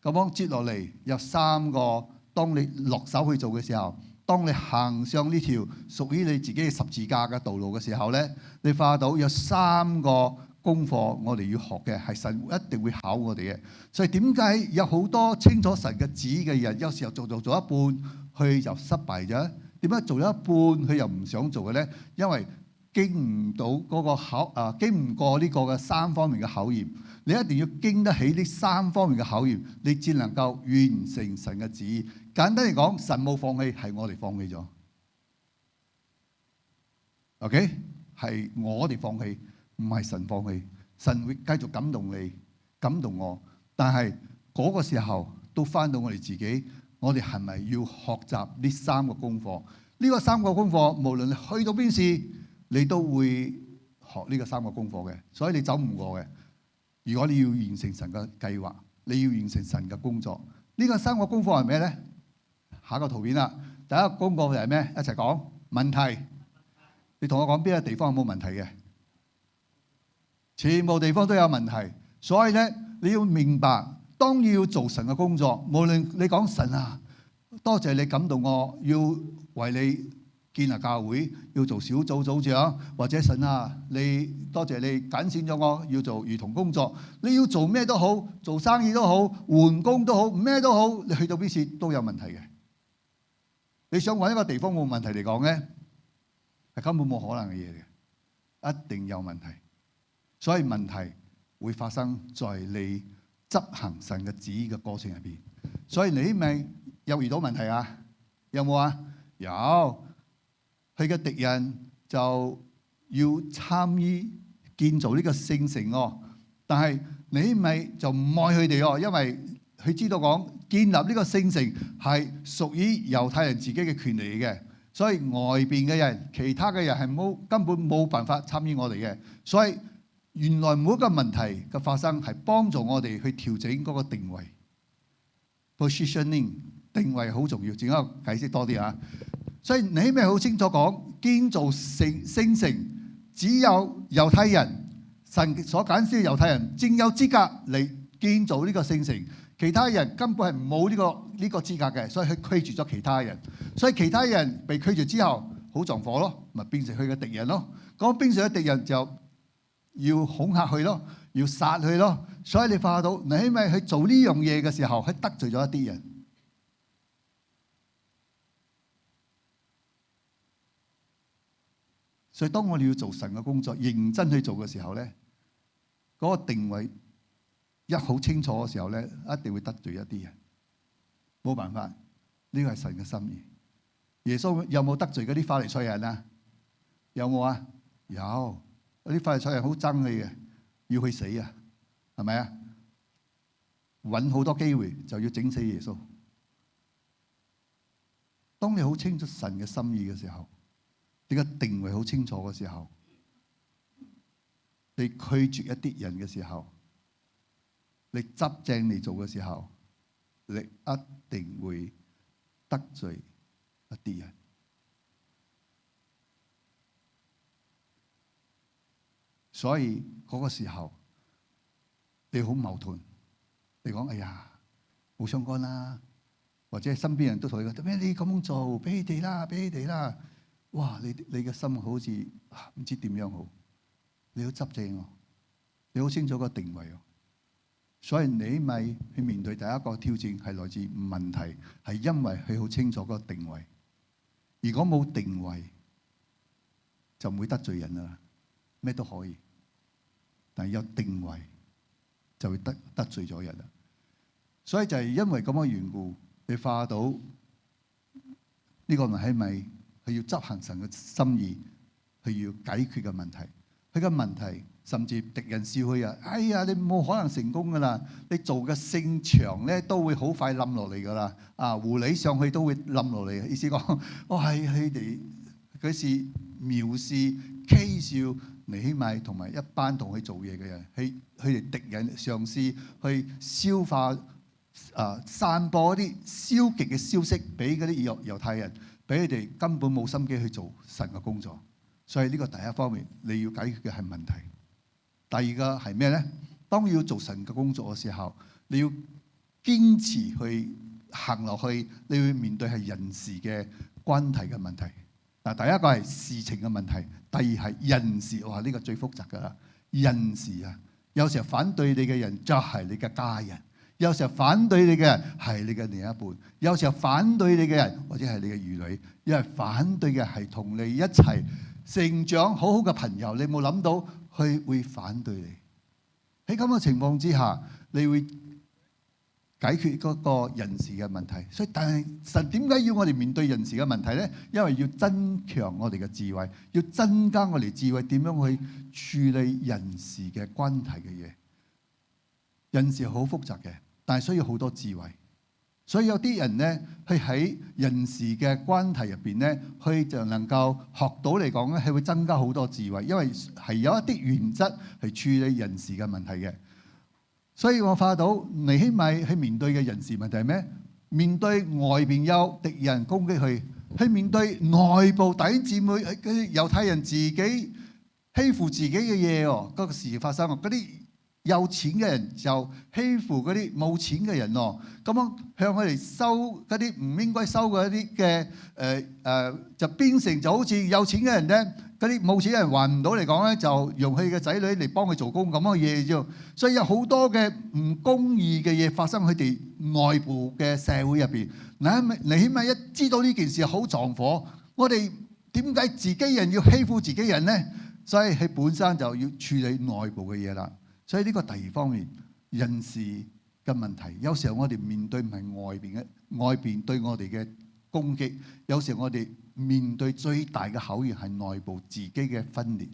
咁樣接落嚟有3個，當你落手去做嘅時候。當你行上呢條屬於你自己嘅十字架嘅道路嘅時候咧，你發到有3個功課我哋要學嘅，係神一定會考我哋嘅。所以點解有好多清楚神嘅旨意嘅人，有時候做一半，佢就失敗咗？點解做咗一半佢又唔想做嘅咧？因為經唔到嗰個經唔過呢個嘅3方面嘅考驗。你一定要經得起呢3方面嘅考驗，你只能夠完成神嘅旨意。簡單嚟講，神冇放棄，係我哋放棄咗。OK， 係我哋放棄，唔係神放棄。神會繼續感動你，感動我。但係嗰個時候都翻到我哋自己，我哋係咪要學習呢3個功課？呢個3個功課，無論你去到邊時，你都會學呢個3個功課嘅，所以你走唔過嘅。如果你要完成神嘅計劃，你要完成神嘅工作，呢個3個功課係咩咧？下個圖片啦，第一個功課就係咩？一齊講問題。你同我講邊個地方有冇問題嘅？全部地方都有問題，所以咧你要明白，當要做神嘅工作，無論你講神啊，多謝你感動我，要為你建立教會，要做小組組長，或者神啊，你多謝你揀選咗我要做兒童工作，你要做咩都好，做生意都好，換工都好，咩都好，你去到邊處都有問題嘅。你想揾一個地方冇問題嚟講咧，係根本冇可能嘅嘢嘅。一定有問題。所以問題會發生在你執行神嘅旨意嘅過程入邊。所以你咪有遇到問題啊？有冇啊？有。佢嘅敵人就要參與建造呢個聖城哦，但係你咪就唔愛佢哋哦，因為佢知道講建立呢個聖城係屬於猶太人自己嘅權利嘅，所以外邊嘅人、其他嘅人係根本冇辦法參與我哋嘅。所以原來每一個問題嘅發生係幫助我哋去調整嗰個定位 （positioning）。定位好重要，仲有解釋多啲啊！所以你咪好清楚講，建造聖城只有猶太人，神所揀選嘅猶太人正有資格嚟建造呢個聖城，其他人根本係冇呢個資格嘅，所以佢拒絕咗其他人。所以其他人被拒絕之後，好撞火咯，咪變成佢嘅敵人咯。嗰變成嘅敵人就要恐嚇佢咯，要殺佢咯。所以你發覺到你咪去做呢樣嘢嘅時候，係得罪咗一啲人。所以當我哋要做神嘅工作，認真去做嘅時候咧，嗰個定位一好清楚嘅時候咧，一定會得罪一啲人。冇辦法，呢個係神嘅心意。耶穌有冇得罪嗰啲法利賽人啊？有冇啊？有。嗰啲法利賽人好憎佢嘅，要去死啊，係咪啊？揾好多機會就要整死耶穌。當你好清楚神嘅心意嘅時候，你個定位好清楚嘅時候，你拒絕一啲人嘅時候，你執正嚟做嘅時候，你一定會得罪一啲人。所以嗰個時候，你好矛盾。你講：哎呀，冇相干啦，或者身邊人都同你講：咩你咁做，俾佢哋啦，俾佢哋啦。哇！你嘅心好似唔知點樣好，你好執正喎，你好清楚個定位喎，所以你咪去面對第一個挑戰係來自問題，係因為佢好清楚個定位。如果冇定位，就唔會得罪人啦，咩都可以。但係有定位，就會得罪咗人啦。所以就係因為咁嘅緣故，你化到呢個係咪？佢要執行神嘅心意，佢要解決嘅問題。佢嘅問題甚至敵人笑佢啊！哎呀，你冇可能成功噶啦！你做嘅聖牆咧都會好快冧落嚟噶啦！啊，狐狸上去都會冧落嚟。意思講，係佢哋嗰時藐視、譏笑尼希米同埋一班同佢做嘢嘅人，佢哋敵人嘗試去消化、散播一啲消極嘅消息俾嗰啲猶太人。俾佢哋根本冇心機去做神嘅工作，所以呢個第一方面你要解決嘅係問題。第二個係咩咧？當要做神嘅工作嘅時候，你要堅持去行落去，你要面對係人事嘅關係嘅問題。嗱，第一個係事情嘅問題，第二係人事。哇，呢個最複雜㗎啦，人事啊！有時候反對你嘅人就係你嘅家人。有時候反對你嘅人係你嘅另一半，有時候反對你嘅人或者係你嘅兒女，因為反對嘅係同你一齊成長好好嘅朋友，你冇諗到佢會反對你。喺咁嘅情況之下，你會解決嗰個人事嘅問題。所以，但係神點解要我哋面對人事嘅問題咧？因為要增強我哋嘅智慧，要增加我哋智慧點樣去處理人事嘅關係嘅嘢。人事好複雜嘅。但係需要好多智慧，所以有啲人咧，佢喺人事嘅關係入邊咧，佢就能夠學到嚟講咧，係會增加好多智慧，因為係有一啲原則去處理人事嘅問題嘅。所以我發到尼希米去面對嘅人事問題係咩？面對外邊有敵人攻擊佢，去面對內部弟兄姊妹嗰啲猶太人自己欺負自己嘅嘢喎，嗰個事發生嗰啲。有錢嘅人就欺負嗰啲冇錢嘅人咯，咁樣向佢哋收嗰啲唔應該收嘅一啲嘅就變成就好似有錢嘅人咧，嗰啲冇錢嘅人還唔到嚟講咧，就用佢嘅仔女嚟幫佢做工咁嘅嘢啫。所以有好多嘅唔公義嘅嘢發生喺佢哋內部嘅社會入邊。你起碼一知道呢件事好撞火，我哋點解自己人要欺負自己人咧？所以佢本身就要處理內部嘅嘢啦。所以呢個第二方面，人事嘅問題，有時候我哋面對唔係外邊對我哋嘅攻擊，有時候我哋面對最大嘅考驗係內部自己嘅分裂。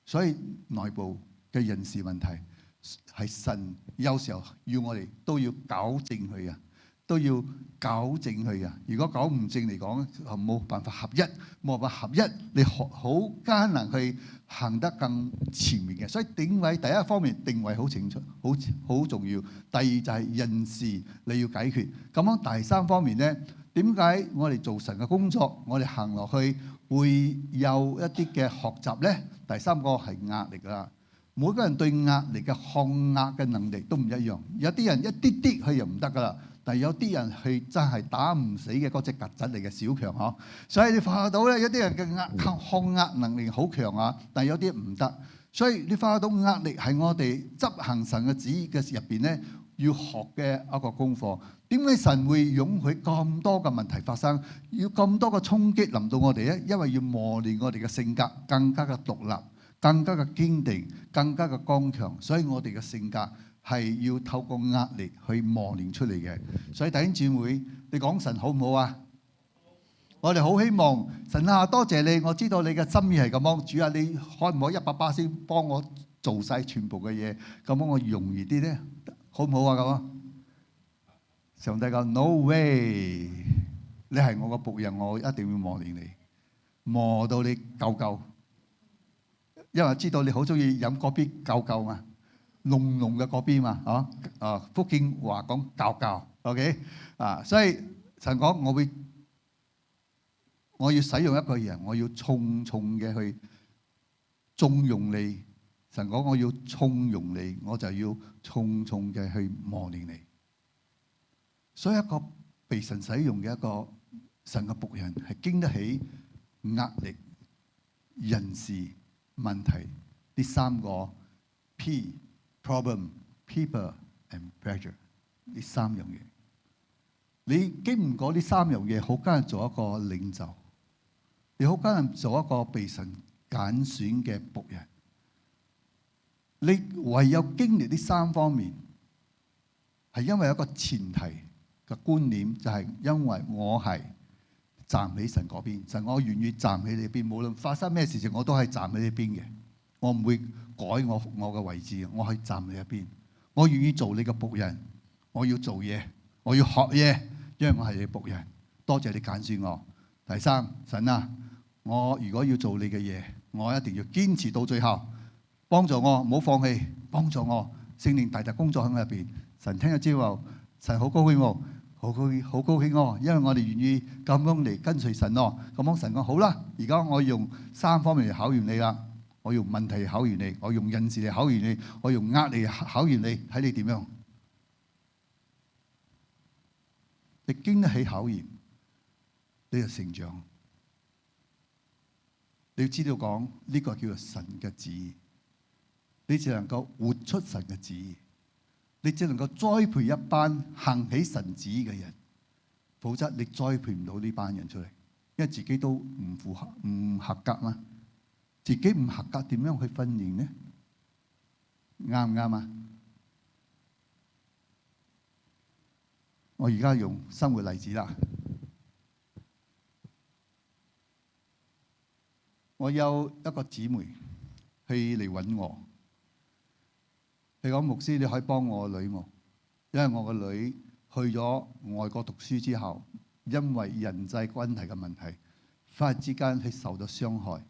所以內部嘅人事問題係神有時候要我哋都要糾正佢啊，都要糾正佢啊。如果糾唔正嚟講，冇辦法合一，冇辦法合一，你好艱難去行得更前面嘅。所以定位第一方面定位好清楚，好重要。第二就係人事你要解決。咁樣第三方面咧，點解我哋做神嘅工作，我哋行落去會有一啲嘅學習咧？第三個係壓力啦。每個人對壓力嘅抗壓嘅能力都唔一樣。有啲人一啲啲佢又唔得噶啦，但係有啲人係真係打唔死嘅嗰隻曱甴嚟嘅小強嗬。所以你發覺到咧，有啲人嘅抗壓能力好強啊，但係有啲唔得。所以你發覺到壓力係我哋執行神嘅旨意嘅入邊咧，要學嘅一個功課。點解神會容許咁多嘅問題發生，要咁多嘅衝擊臨到我哋咧？因為要磨練我哋嘅性格，更加嘅獨立，更加嘅堅定，更加嘅剛強。所以我哋嘅性格係要透過壓力去磨練出嚟嘅。所以弟兄姊妹，你講神好唔好啊？我哋好希望神啊，多謝你，我知道你嘅心意係咁樣。主啊，你可唔可以100%先幫我做晒全部嘅嘢，咁樣我容易啲咧？好唔好啊？咁啊？上帝講 No way， 你係我個僕人，我一定要磨練你，磨到你夠夠。因為知道你好中意飲嗰邊夠夠嘛，濃濃嘅嗰邊嘛，福建話講夠夠 ，OK 啊，所以神講我要使用一個人，我要重重嘅去縱容你。神講我要縱容你，我就要重重嘅去磨練你。所以一個被神使用嘅一個神嘅僕人，係經得起壓力、人事問題呢三個 P problem、people and pressure 呢三樣嘢。你經唔過呢三樣嘢，好艱難做一個領袖，你好艱難做一個被神揀選嘅僕人。你唯有經歷呢三方面，係因為一個前提嘅觀念，就係因為我係站喺神嗰邊，神我願意站喺你邊，無論發生咩事情，我都係站喺你邊嘅，我唔會改我嘅位置，我係站喺你一邊，我願意做你嘅僕人，我要做嘢，我要學嘢，因為我係你僕人，多謝你揀選我。第三，神啊，我如果要做你嘅嘢，我一定要堅持到最後。幫助我，唔好放棄，幫助我，聖靈大大工作喺我入邊。神聽咗之後，神好高興喎，好高興喎，因為我哋願意咁樣嚟跟隨神咯。咁樣神講好啦，而家我用三方面嚟考驗你啦。我用問題嚟考驗你，我用人事嚟考驗你，我用壓力嚟考驗你，睇你點樣。你經得起考驗，你就成長。你要知道講呢個叫做神嘅旨意。你只能夠活出神嘅旨意，你只能夠栽培一班行起神旨意嘅人，否則你栽培唔到呢班人出嚟，因為自己都唔合格嘛。自己唔合格，點樣去訓練呢？啱唔啱啊？我而家用生活例子啦。我有一個姊妹去嚟揾我。你講牧師，你可以幫我個女冇？因為我個女去咗外國讀書之後，因為人際關係嘅問題，忽然之間佢受到傷害，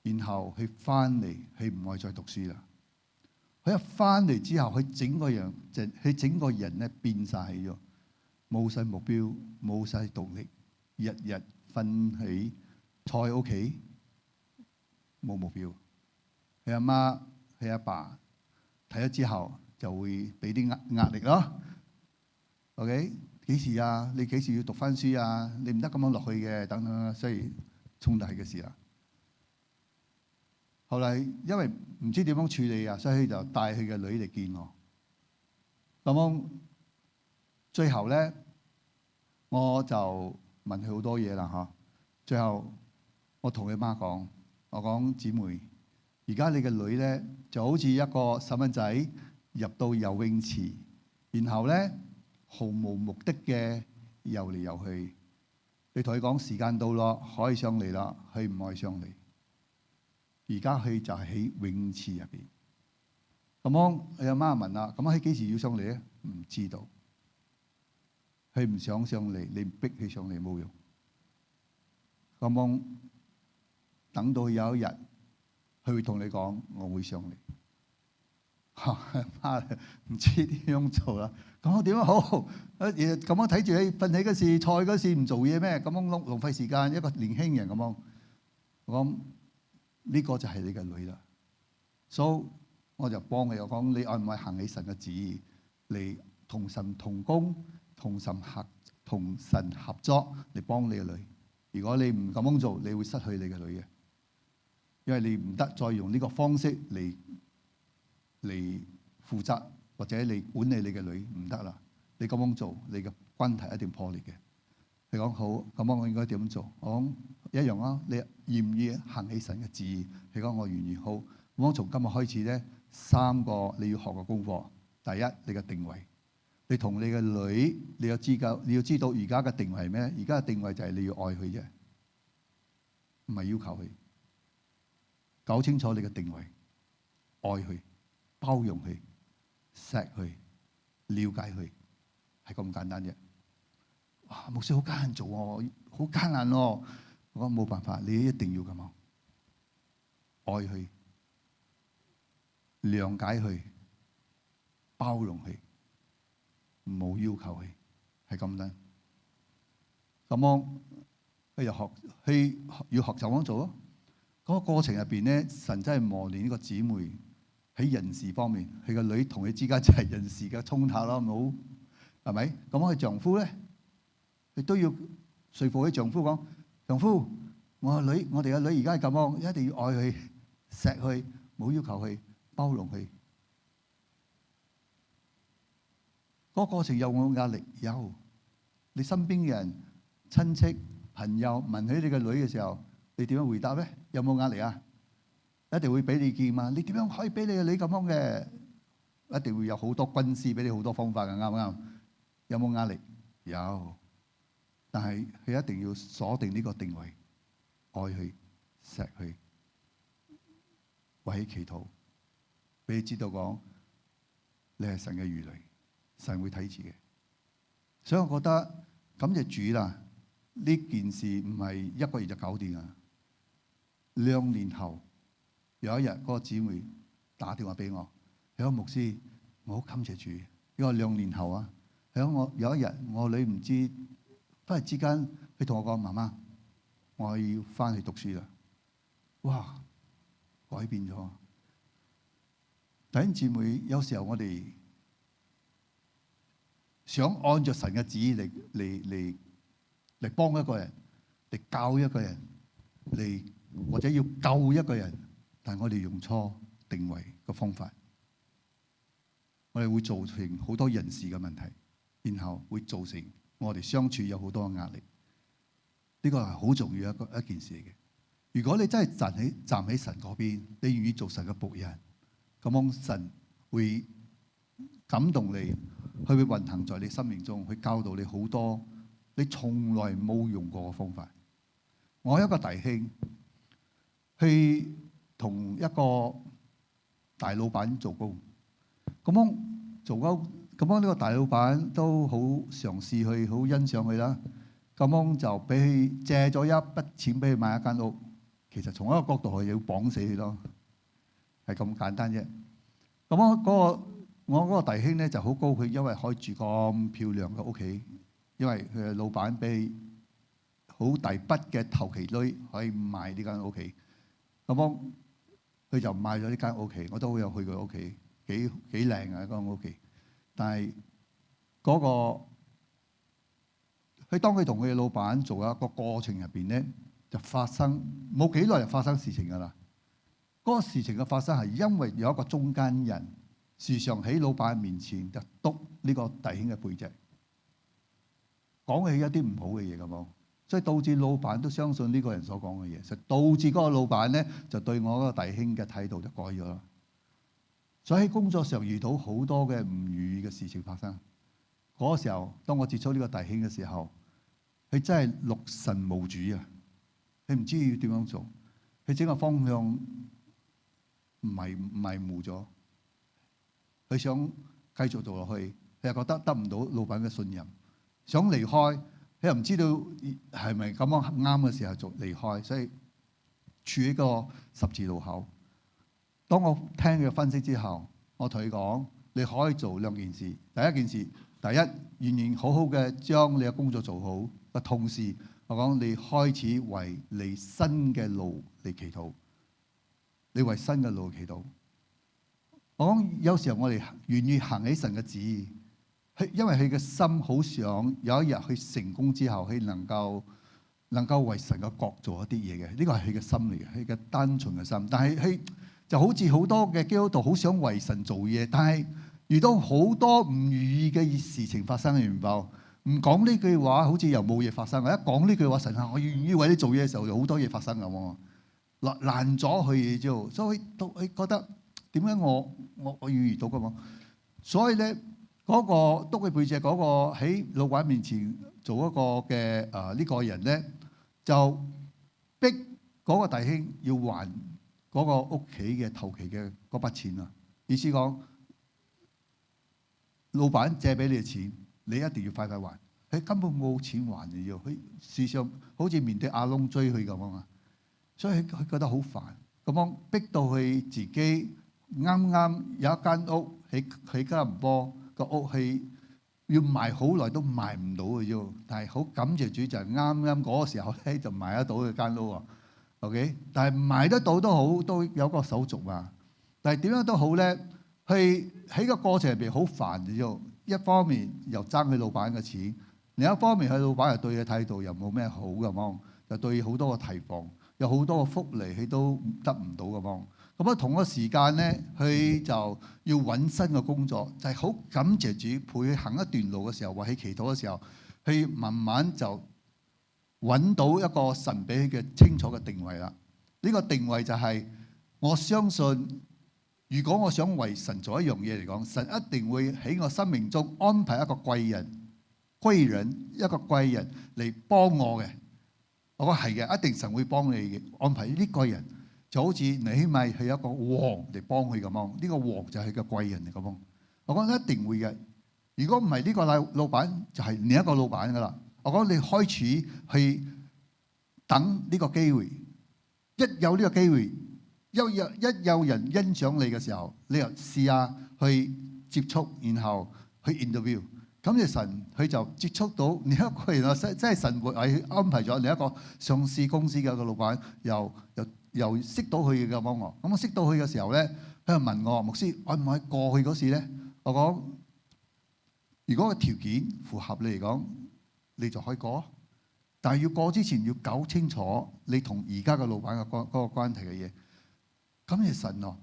然後佢翻嚟，佢唔愛再讀書啦。佢一翻嚟之後，佢整個人咧變晒咗，冇晒目標，冇晒動力，日日瞓喺坐喺屋企，冇目標。佢阿媽、佢阿爸睇咗之後就會俾啲壓力咯。OK， 幾時啊？你幾時要讀翻書啊？你唔得咁樣落去嘅，等等，所以衝突嘅事啦。後嚟因為唔知點樣處理啊，所以佢就帶佢嘅女嚟見我。咁樣最後咧，我就問佢好多嘢啦嚇。最後我同佢媽講：我講姊妹，而家你嘅女咧就好似一個細蚊仔入到游泳池，然後咧毫無目的嘅游嚟游去。你同佢講時間到咯，可以上嚟啦，佢唔可以上嚟。而家佢就係喺泳池入邊。咁樣你阿媽問啦，咁佢幾時要上嚟咧？唔知道。佢唔想上嚟，你逼佢上嚟冇用。咁樣等到有一日，佢會同你講：我會上嚟。媽唔知點樣做啦。咁我點樣好？咁樣睇住你瞓起嗰時、菜嗰時唔做嘢咩？咁樣浪費時間，一個年輕人咁樣。我講呢個就係你嘅女啦。所以我就幫佢，我講你愛唔愛行起神嘅旨意嚟同神同工、同神合作嚟幫你嘅女。如果你唔咁樣做，你會失去你嘅女嘅，因為你唔得再用呢個方式嚟負責或者嚟管理你嘅女，唔得啦。你咁樣做，你嘅關係一定破裂嘅。你講好，咁我應該點做？我講一樣啊，你願唔願意行起神嘅旨意？你講我願意。好，咁我從今日開始咧，3個你要學嘅功課。第一，你嘅定位。你同你嘅女，你要知道而家嘅定位係咩？而家嘅定位就係你要愛佢啫，唔係要求佢。搞清楚你嘅定位，愛佢、包容佢、錫佢、了解佢，係咁簡單啫。哇！牧師好艱難做喎，好艱難喎。我講冇辦法，你一定要咁啊！愛佢、諒解佢、包容佢。冇要求佢，係咁樣。咁我佢又要學習咁做咯。嗰個過程入邊咧，神真係磨練呢個姊妹喺人事方面，佢個女同佢之間就係人事嘅衝突咯，冇係咪？咁佢丈夫咧，佢都要說服佢丈夫講：丈夫，我哋嘅女而家係咁樣，一定要愛佢、錫佢，冇要求佢、包容佢。嗰個過程有冇壓力？有。你身邊嘅人、親戚、朋友問起你嘅女嘅時候，你點樣回答咧？有冇壓力啊？一定會俾你見嘛。你點樣可以俾你嘅女咁樣嘅？一定會有好多軍師俾你好多方法嘅，啱唔啱？有冇壓力？有。但係佢一定要鎖定呢個定位，愛佢、錫佢，為佢祈禱，俾你知道講你係神嘅兒女。神會睇住嘅，所以我覺得感謝主啦！呢件事唔係1個月就搞掂啊！2年後有一日，嗰個姊妹打電話俾我，佢話牧師，我好感謝主，因為2年後啊，佢話我有一日我女唔知忽然之間，佢同我講：媽媽，我要翻去讀書啦！哇，改變咗！弟兄姊妹，有時候我哋想按著神嘅旨意嚟幫一個人，嚟教一個人，嚟或者要救一個人，但係我哋用錯定位嘅方法，我哋會造成好多人事嘅問題，然後會造成我哋相處有好多嘅壓力。呢個係好重要一件事嚟嘅。如果你真係站喺神嗰邊，你願意做神嘅僕人，咁樣神會感動你。佢會運行在你生命中，去教導你好多你從來冇用過嘅方法。我有一個弟兄，去同一個大老闆做工，咁樣呢個大老闆都好嘗試去好欣賞佢啦。咁樣就俾佢借咗一筆錢俾佢買一間屋。其實從一個角度係要綁死佢咯，係咁簡單啫。咁我嗰個弟兄咧就好高興，因為可以住咁漂亮嘅屋企，因為佢嘅老闆俾好大筆嘅頭期鐳可以買呢間屋企。咁佢就買咗呢間屋企，我都好有去佢屋企，幾靚啊！嗰間屋企。但係佢當佢同佢嘅老闆做一個過程入邊咧，就發生冇幾耐就發生事情㗎啦。嗰個事情嘅發生係因為有一個中間人，時常喺老闆面前就督呢個弟兄嘅背脊，講起一啲唔好嘅嘢咁樣，所以導致老闆都相信呢個人所講嘅嘢，就導致嗰個老闆咧就對我嗰個弟兄嘅態度就改咗啦。所以喺工作上遇到好多嘅唔如意嘅事情發生。嗰個時候，當我接觸呢個弟兄嘅時候，佢真係六神無主啊！佢唔知要點樣做，佢整個方向迷糊咗。佢想繼續做落去，佢又覺得得唔到老闆嘅信任，想離開，佢又唔知道係咪咁樣啱嘅時候就離開，所以處喺個十字路口。當我聽佢分析之後，我同佢講：你可以做兩件事。第一件事，第一，願意好好嘅將你嘅工作做好嘅同時，我講你開始為你新嘅路嚟祈禱，你為新嘅路祈禱。我講有時候我哋願意行喺神嘅旨意，因為佢嘅心好想有一日去成功之後，佢能夠為神嘅國做一啲嘢嘅，呢個係佢嘅心嚟嘅，佢嘅單純嘅心。但係佢就好似好多嘅基督徒好想為神做嘢，但係遇到好多唔如意嘅事情發生，明白？唔講呢句話，好似又冇嘢發生。一講呢句話，神啊，我願意為你做嘢嘅時候，就好多嘢發生咁。爛咗佢之後，所以佢覺得點解我要遇到㗎嘛？所以咧，嗰個督佢背脊嗰個喺老闆面前做一個嘅呢個人咧，就逼嗰個弟兄要還嗰個屋企嘅頭期嘅嗰筆錢啊！意思講，老闆借俾你嘅錢，你一定要快快還。佢根本冇錢還嘅要，佢事實上好似面對阿窿追佢咁啊！所以佢覺得好煩，咁樣逼到佢自己啱啱有一間屋喺吉隆坡個屋，係要賣好耐都賣唔到嘅啫。但係好感謝主，就係啱啱嗰個時候咧就賣得到嘅間屋啊。OK， 但係賣得到都好，都有個手續嘛。但係點樣都好咧，佢喺個過程入邊好煩嘅啫。一方面又爭佢老闆嘅錢，另一方面佢老闆又對佢態度又冇咩好嘅喎，就對好多個提防。有好多個福利，佢都得唔到嘅幫。咁啊，同個時間咧，佢就要揾新嘅工作，就係好感謝主陪佢行一段路嘅時候，為佢祈禱嘅時候，佢慢慢就揾到一個神俾佢嘅清楚嘅定位啦。呢個定位就係我相信，如果我想為神做一樣嘢嚟講，神一定會喺我生命中安排一個貴人，一個貴人嚟幫我嘅。我講係嘅，一定神會幫你安排呢個人，就好似尼希米係一個王嚟幫佢咁樣，呢個王就係個貴人嚟咁。我講一定會嘅。如果唔係呢個老闆，就係另一個老闆噶啦。我講你開始去等呢個機會，一有呢個機會，一有人欣賞你嘅時候，你又試下去接觸，然後去 interview。咁就神佢就接觸到另一個人啊，真係神會為安排咗另一個上市公司嘅個老闆，又識到佢嘅幫我。咁我識到佢嘅時候咧，佢就問我牧師，可唔可以過去嗰時咧？我講如果個條件符合你嚟講，你就可以過。但係要過之前要搞清楚你同而家嘅老闆嘅嗰個關係嘅嘢。咁係神啊！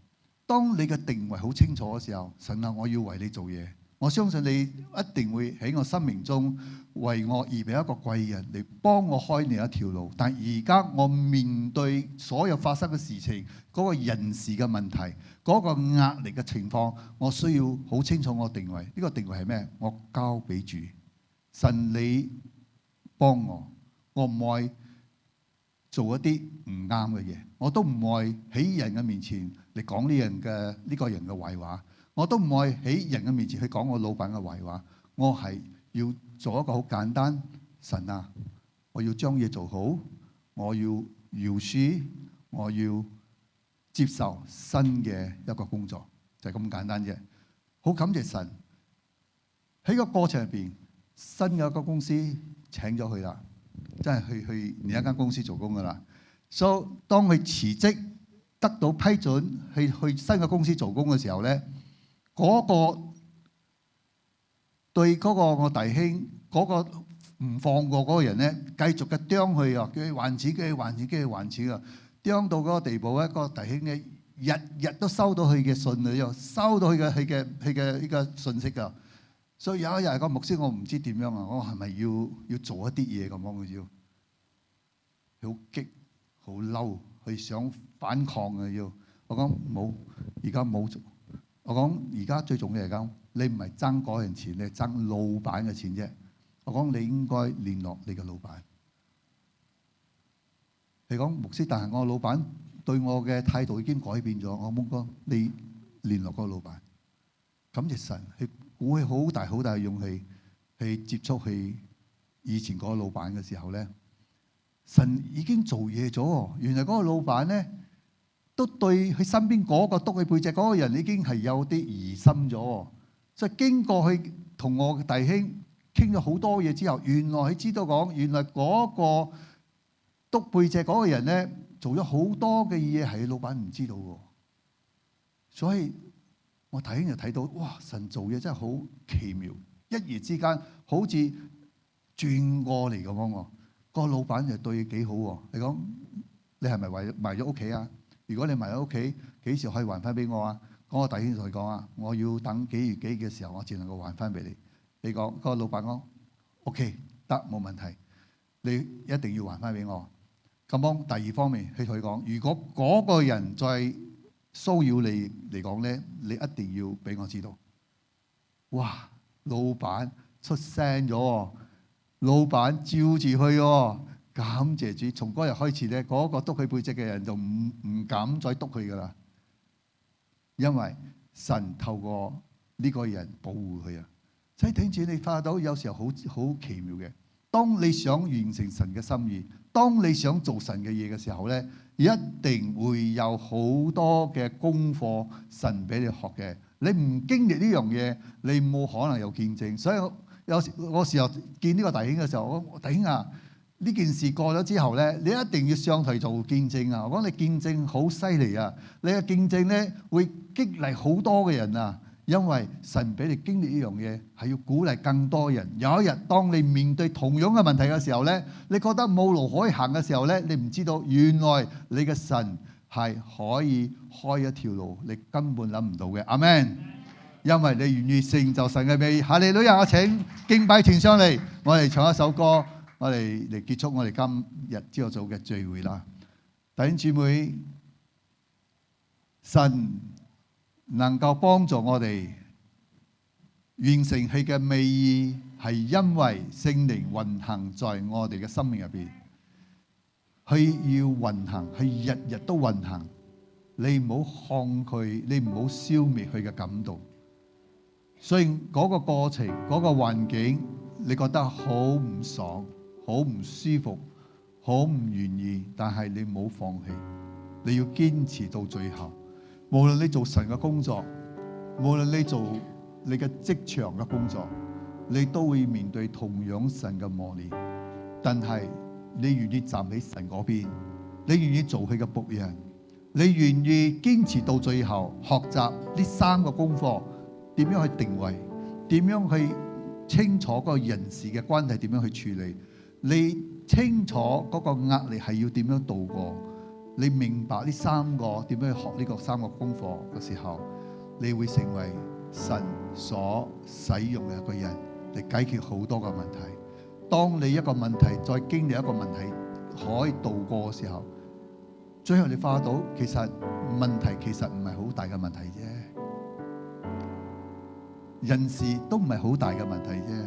當你嘅定位好清楚嘅時候，神啊，我要為你做嘢。我相信你一定會喺我生命中為我預備一個貴人嚟幫我開另一條路。但而家我面對所有發生嘅事情，嗰個人事嘅問題，嗰個壓力嘅情況，我需要好清楚我定位。呢個定位係咩？我交俾主，神你幫我，我唔愛做一啲唔啱嘅嘢，我都唔愛喺人嘅面前嚟講呢個人嘅壞話。我都唔愛喺人嘅面前去講我老闆嘅壞話，我係要做一個好簡單，神啊，我要將嘢做好，我要饒恕，我要接受新嘅一個工作，就係咁簡單啫。好感謝神喺個過程入邊，新嘅一個公司請咗佢啦，真係去另一間公司做工噶啦。所以當佢辭職得到批准去新嘅公司做工嘅時候咧，嗰個對嗰個我弟兄嗰個唔放過嗰個人咧，繼續嘅啄佢啊，叫佢還錢，叫佢還錢，叫佢還錢啊，啄到嗰個地步咧，嗰個弟兄咧日日都收到佢嘅信啊，又收到佢嘅呢個信息啊。所以有一日個牧師，我唔知點樣啊，我係咪要做一啲嘢咁樣嘅要？好激、好嬲，佢想反抗嘅要。我講冇，而家冇做。我講而家最重要係咁，你唔係爭嗰人錢，你係爭老闆嘅錢啫。我講你應該聯絡你嘅老闆。你講牧師，但係我老闆對我嘅態度已經改變咗。我冇講你聯絡嗰個老闆。感謝神，佢鼓起好大好大嘅勇氣去接觸佢以前嗰個老闆嘅時候咧，神已經做嘢咗。原來嗰個老闆咧都對佢身邊嗰個督佢背脊嗰個人已經係有啲疑心咗。所以經過佢同我嘅弟兄傾咗好多嘢之後，原來佢知道講，原來嗰個督背脊嗰個人咧做咗好多嘅嘢係老闆唔知道喎。所以我弟兄就睇到，哇！神做嘢真係好奇妙，一夜之間好似轉過嚟咁樣喎。個老闆就對佢幾好喎。你講你係咪賣咗屋企啊？如果你賣咗屋企，幾時可以還翻俾我啊？嗰個弟兄同佢講啊，我要等幾月幾嘅時候，我先能夠還翻俾你。你講嗰個老闆講 OK 得，冇問題，你一定要還翻俾我。咁樣第二方面，佢同佢講，如果嗰個人再騷擾你嚟講咧，你一定要俾我知道。哇！老闆出聲咗喎，老闆照住去喎，感謝主。從嗰日開始咧，嗰個督佢背脊嘅人就唔敢再督佢噶啦，因為神透過呢個人保護佢啊。所以聽住你發到有時候好奇妙嘅。當你想完成神嘅心意，當你想做神嘅嘢嘅時候咧，一定會有好多嘅功課神俾你學嘅。你唔經歷呢樣嘢，你冇可能有見證。所以有時我時候見呢個弟兄嘅時候，我弟兄啊，呢件事過咗之後咧，你一定要上台做見證啊！我講你見證好犀利啊！你嘅見證咧會激勵好多嘅人啊！因為神俾你經歷呢樣嘢，係要鼓勵更多人。有一日，當你面對同樣嘅問題嘅時候咧，你覺得冇路可以行嘅時候咧，你唔知道原來你嘅神係可以開一條路，你根本諗唔到嘅。阿們，因為你願意成就神嘅美。哈利路亞！我請敬拜團上嚟，我哋唱一首歌，我哋嚟結束我哋今日朝早嘅聚會啦。弟兄姊妹，神能夠幫助我哋完成佢嘅美意，係因為聖靈運行在我哋嘅生命入邊。佢要運行，佢日日都運行。你唔好抗拒，你唔好消滅佢嘅感動。雖然嗰個過程、嗰個環境，你覺得好唔爽、好唔舒服、好唔願意，但係你唔好放棄，你要堅持到最後。無論你做神嘅工作，無論你做你嘅職場嘅工作，你都會面對同樣神嘅磨練。但係你願意站喺神嗰邊，你願意做佢嘅僕人，你願意堅持到最後，學習呢三個功課，點樣去定位，點樣去清楚嗰個人事嘅關係，點樣去處理，你清楚嗰個壓力係要點樣度過。你明白呢三個點樣去學呢個三個功課嘅時候，你會成為神所使用嘅一個人嚟解決好多個問題。當你一個問題再經歷一個問題可以度過嘅時候，最後你發到其實問題其實唔係好大嘅問題啫，人事都唔係好大嘅問題啫，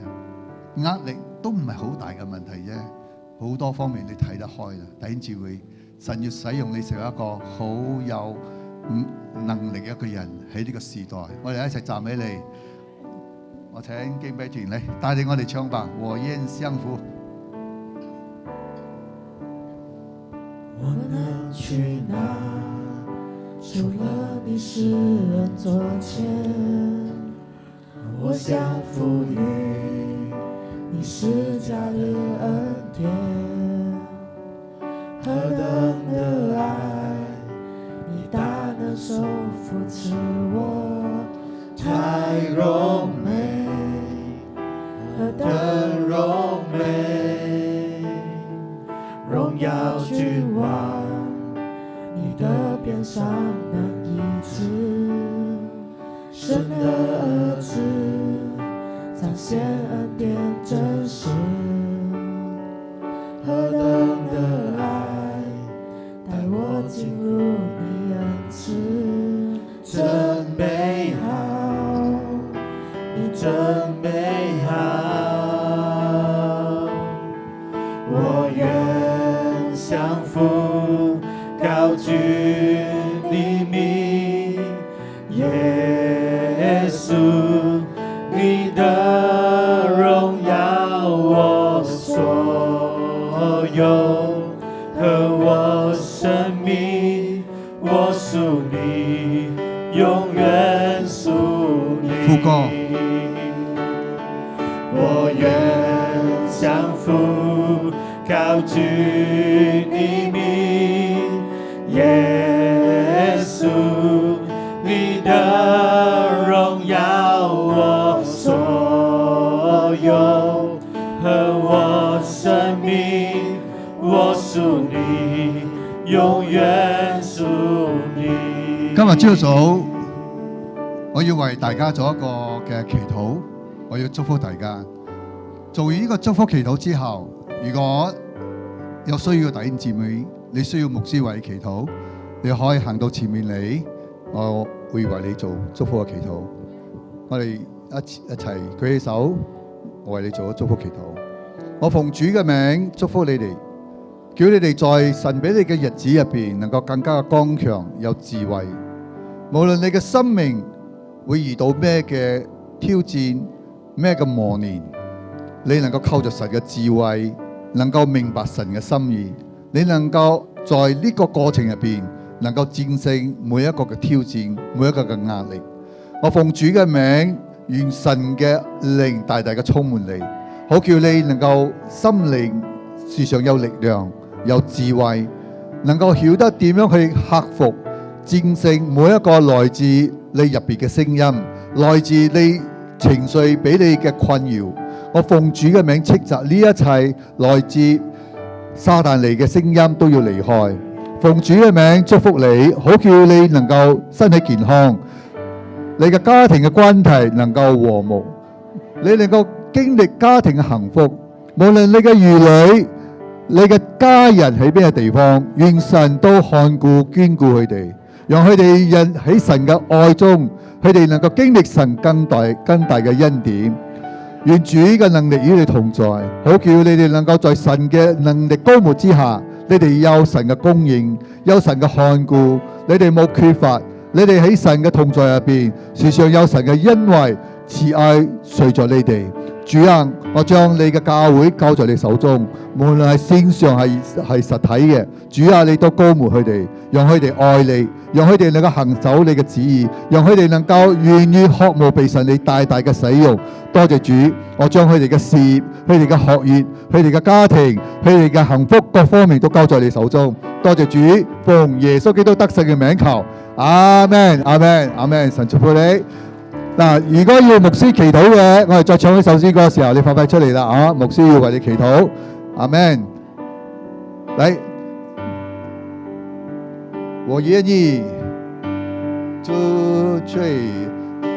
壓力都唔係好大嘅問題啫，好多方面你睇得開啦。弟兄姊妹，神要使用你成為一個好有能力嘅一個人喺呢個時代。我哋一齊站起嚟，我請敬拜團嚟帶領我哋唱吧，和音相符。我能去哪？除了你施恩座前，我降服於你施加的恩典。何等的愛，你大能手扶持我，太榮美，何等榮美，榮耀君王，你的鞭傷能醫治，神的兒子彰顯恩典真實，何等的愛。你真美好，我愿降服，高举你名，耶稣，你的荣耀我所有，和我生命，我属你，永远属你。副歌，我愿降服，高举你名，耶稣，你的荣耀我所有，和我生命，我屬你，永遠屬你。今日朝早，我要為大家做一個嘅祈禱，我要祝福大家。做完呢個祝福祈禱之後，如果有需要嘅弟兄姊妹，你需要牧師為你祈禱，你可以行到前面嚟，我會為你做祝福嘅祈禱。我哋一齊舉起手，我為你做咗祝福祈禱。我奉主嘅名祝福你哋，叫你哋在神俾你嘅日子入邊，能夠更加嘅剛強有智慧。無論你嘅生命會遇到咩嘅挑戰，咩嘅磨練，你能夠靠着神嘅智慧，能夠明白神嘅心意，你能夠在呢個過程入邊，能夠戰勝每一個嘅挑戰，每一個嘅壓力。我奉主嘅名，願神嘅靈大大嘅充滿你，好叫你能夠心靈時常有力量、有智慧，能夠曉得點樣去克服、戰勝每一個來自你入邊嘅聲音，來自你情緒俾你嘅困擾。我奉主嘅名斥責呢一切來自撒旦嚟嘅聲音都要離開。奉主嘅名祝福你，好叫你能夠身體健康，你嘅家庭嘅關係能夠和睦，你能夠經歷家庭嘅幸福。無論你嘅兒女、你嘅家人喺邊個地方，願神都看顧眷顧佢哋，讓佢哋人喺神嘅愛中，佢哋能夠經歷神更大嘅恩典。願主嘅能力與你同在，好叫你哋能夠在神嘅能力高幕之下，你哋有神嘅供應，有神嘅看顧，你哋冇缺乏，你哋喺神嘅同在入邊，時常有神嘅恩惠慈愛隨着你哋。主啊，我將你嘅教會交在你手中，無論係線上係實體嘅，主啊，你都高牧佢哋，讓佢哋愛你，讓佢哋能夠行走你嘅旨意，讓佢哋能夠願意渴慕被神你大大嘅使用。多謝主，我將佢哋嘅事業、佢哋嘅學業、佢哋嘅家庭、佢哋嘅幸福各方面都交在你手中。多謝主，奉耶穌基督得勝嘅名求，阿們，阿們，阿們，神祝福你。嗱，如果要牧師祈禱嘅，我哋再唱呢首詩歌嘅時候，你快快出嚟啦啊！牧師要為你祈禱，阿們。嚟，我願意主追，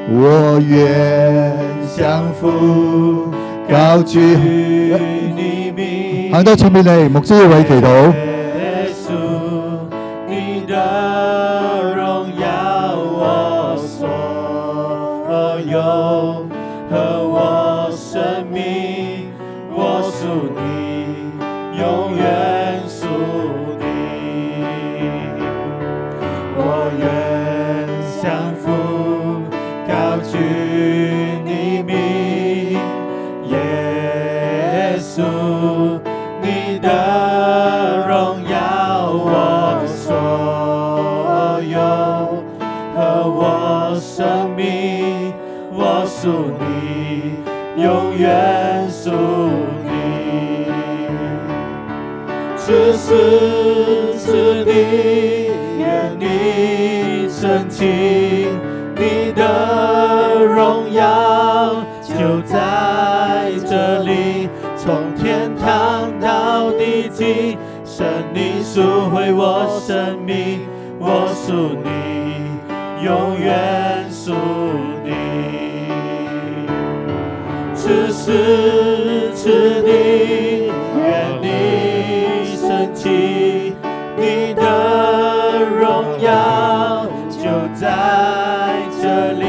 我願降服，高舉你名，行到前面嚟，牧師要為你祈禱。耶穌，你的榮耀我所有，和我生命，我屬你，永遠屬你。我願降服，高舉你名，耶穌，你的榮耀我所有，和我生命，我屬你，永遠屬你。此時此地，願你曾經，你的榮耀就在這裡，從天堂到地極，聖靈贖回我生命，我屬你，永遠屬你。此時此地，願你升起，你的榮耀就在這裡，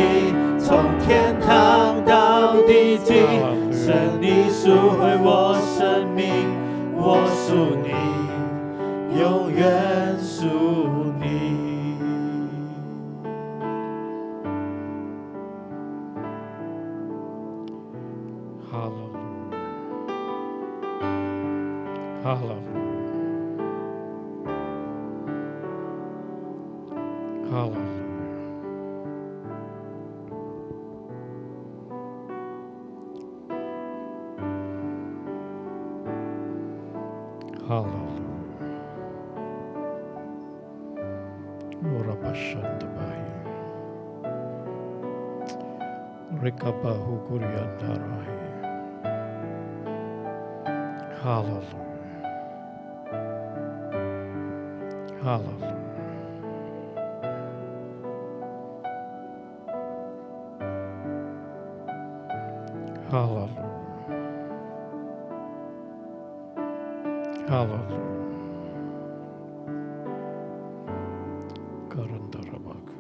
從天堂到已经，神你赎回我生命，我属你，永远属你。哈利路亞，哈利路亞，哈利路亞。Hallelujah. Ora bashanda bahi. Rikabahu kuriandarahi. Hallelujah. Hallelujah. Hallelujah. Hallelujah. Karandarabaku.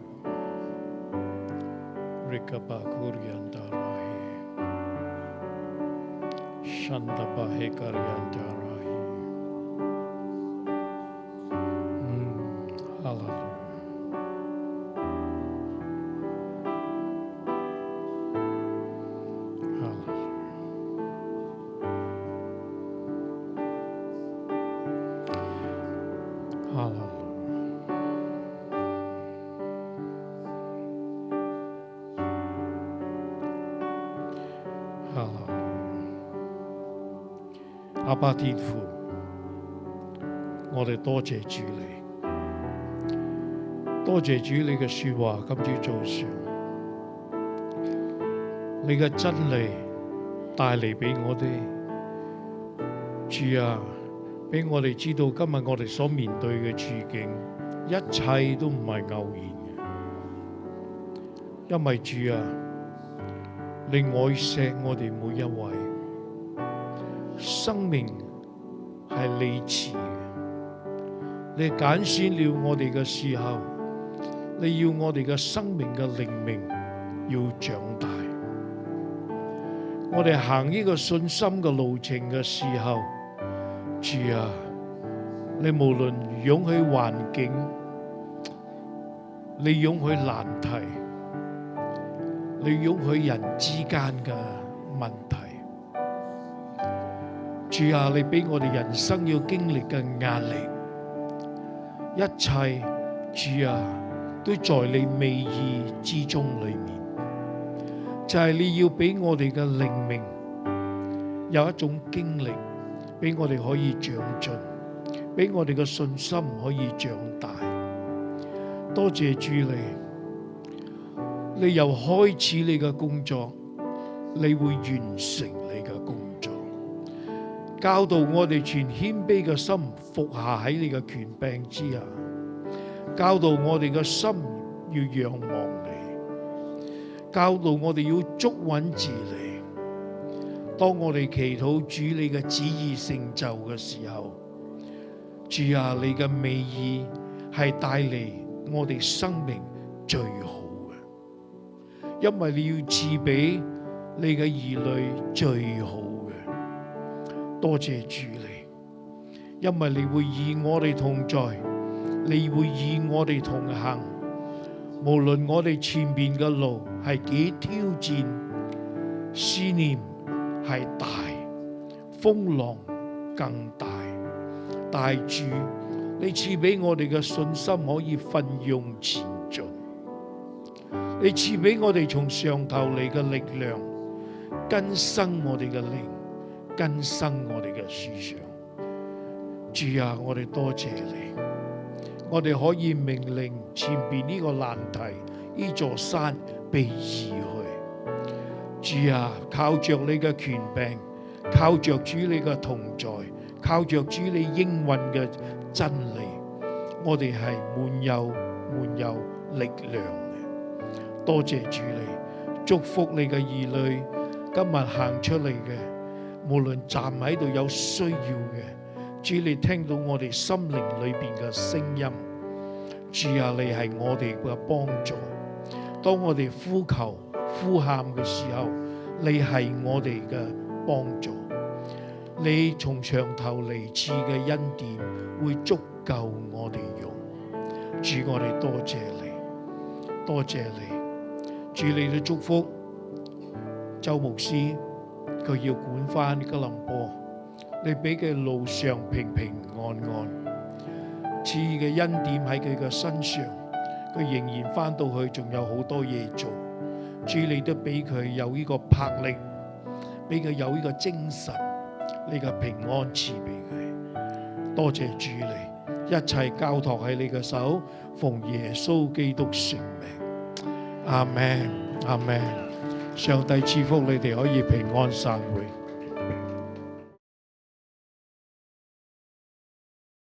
Rikabakuriandarahi. Shandabahe karyandarahi. Hallelujah. Hallelujah. Hallelujah. Hallelujah. 阿爸天父，我哋多謝主你，多謝主你嘅說話，今朝早上，你嘅真理帶嚟俾我哋，主啊！俾我哋知道今日我哋所面對嘅處境，一切都唔係偶然嘅，因為主啊，你愛錫我哋每一位，生命係你賜嘅，你揀選了我哋嘅時候，你要我哋嘅生命嘅靈命要長大，我哋行呢個信心嘅路程嘅時候。主啊，你無論容許環境，你容許難題，你容許人之間嘅問題，主啊，你俾我哋人生要經歷嘅壓力，一切，主啊，都在你美意之中裏面，就係你要俾我哋嘅靈命有一種經歷。俾我哋可以長進，俾我哋嘅信心可以長大。多謝主你由開始你嘅工作，你會完成你嘅工作，教導我哋全謙卑嘅心服下喺你嘅權柄之下，教導我哋嘅心要仰望你，教導我哋要捉穩住你。當我哋祈禱主你嘅旨意成就嘅時候，主啊，你嘅美意係帶嚟我哋生命最好嘅，因為你要賜俾你嘅兒女最好嘅。多謝主你，因為你會與我哋同在，你會與我哋同行，無論我哋前面嘅路係幾挑戰，思念係大，風浪更大，大主，你賜俾我哋嘅信心可以奮勇前進，你賜俾我哋從上頭嚟嘅力量，更新我哋嘅靈，更新我哋嘅思想。主啊，我哋多謝你，我哋可以命令前邊呢個難題，呢座山被移去。主啊，靠着你嘅權柄，靠着主你嘅同在，靠着主你應允嘅真理，我哋係滿有力量嘅。多謝主你，祝福你嘅兒女今日行出嚟嘅，無論站喺度有需要嘅，主你聽到我哋心靈裏邊嘅聲音，主啊，你係我哋嘅幫助。當我哋呼求呼喊嘅時候，你係我哋嘅幫助，你從上頭嚟賜嘅恩典會足夠我哋用。主，我哋多謝你，多謝你。主，你都祝福周牧師，佢要管翻吉隆坡，你俾佢路上平平安安，賜嘅恩典喺佢嘅身上，佢仍然翻到去仲有好多嘢做。主，你都俾佢有呢個魄力，俾佢有呢個精神，你嘅平安賜俾佢。多謝主你，一切交託喺你嘅手，奉耶穌基督聖名。阿們，阿們。上帝賜福你哋可以平安散會。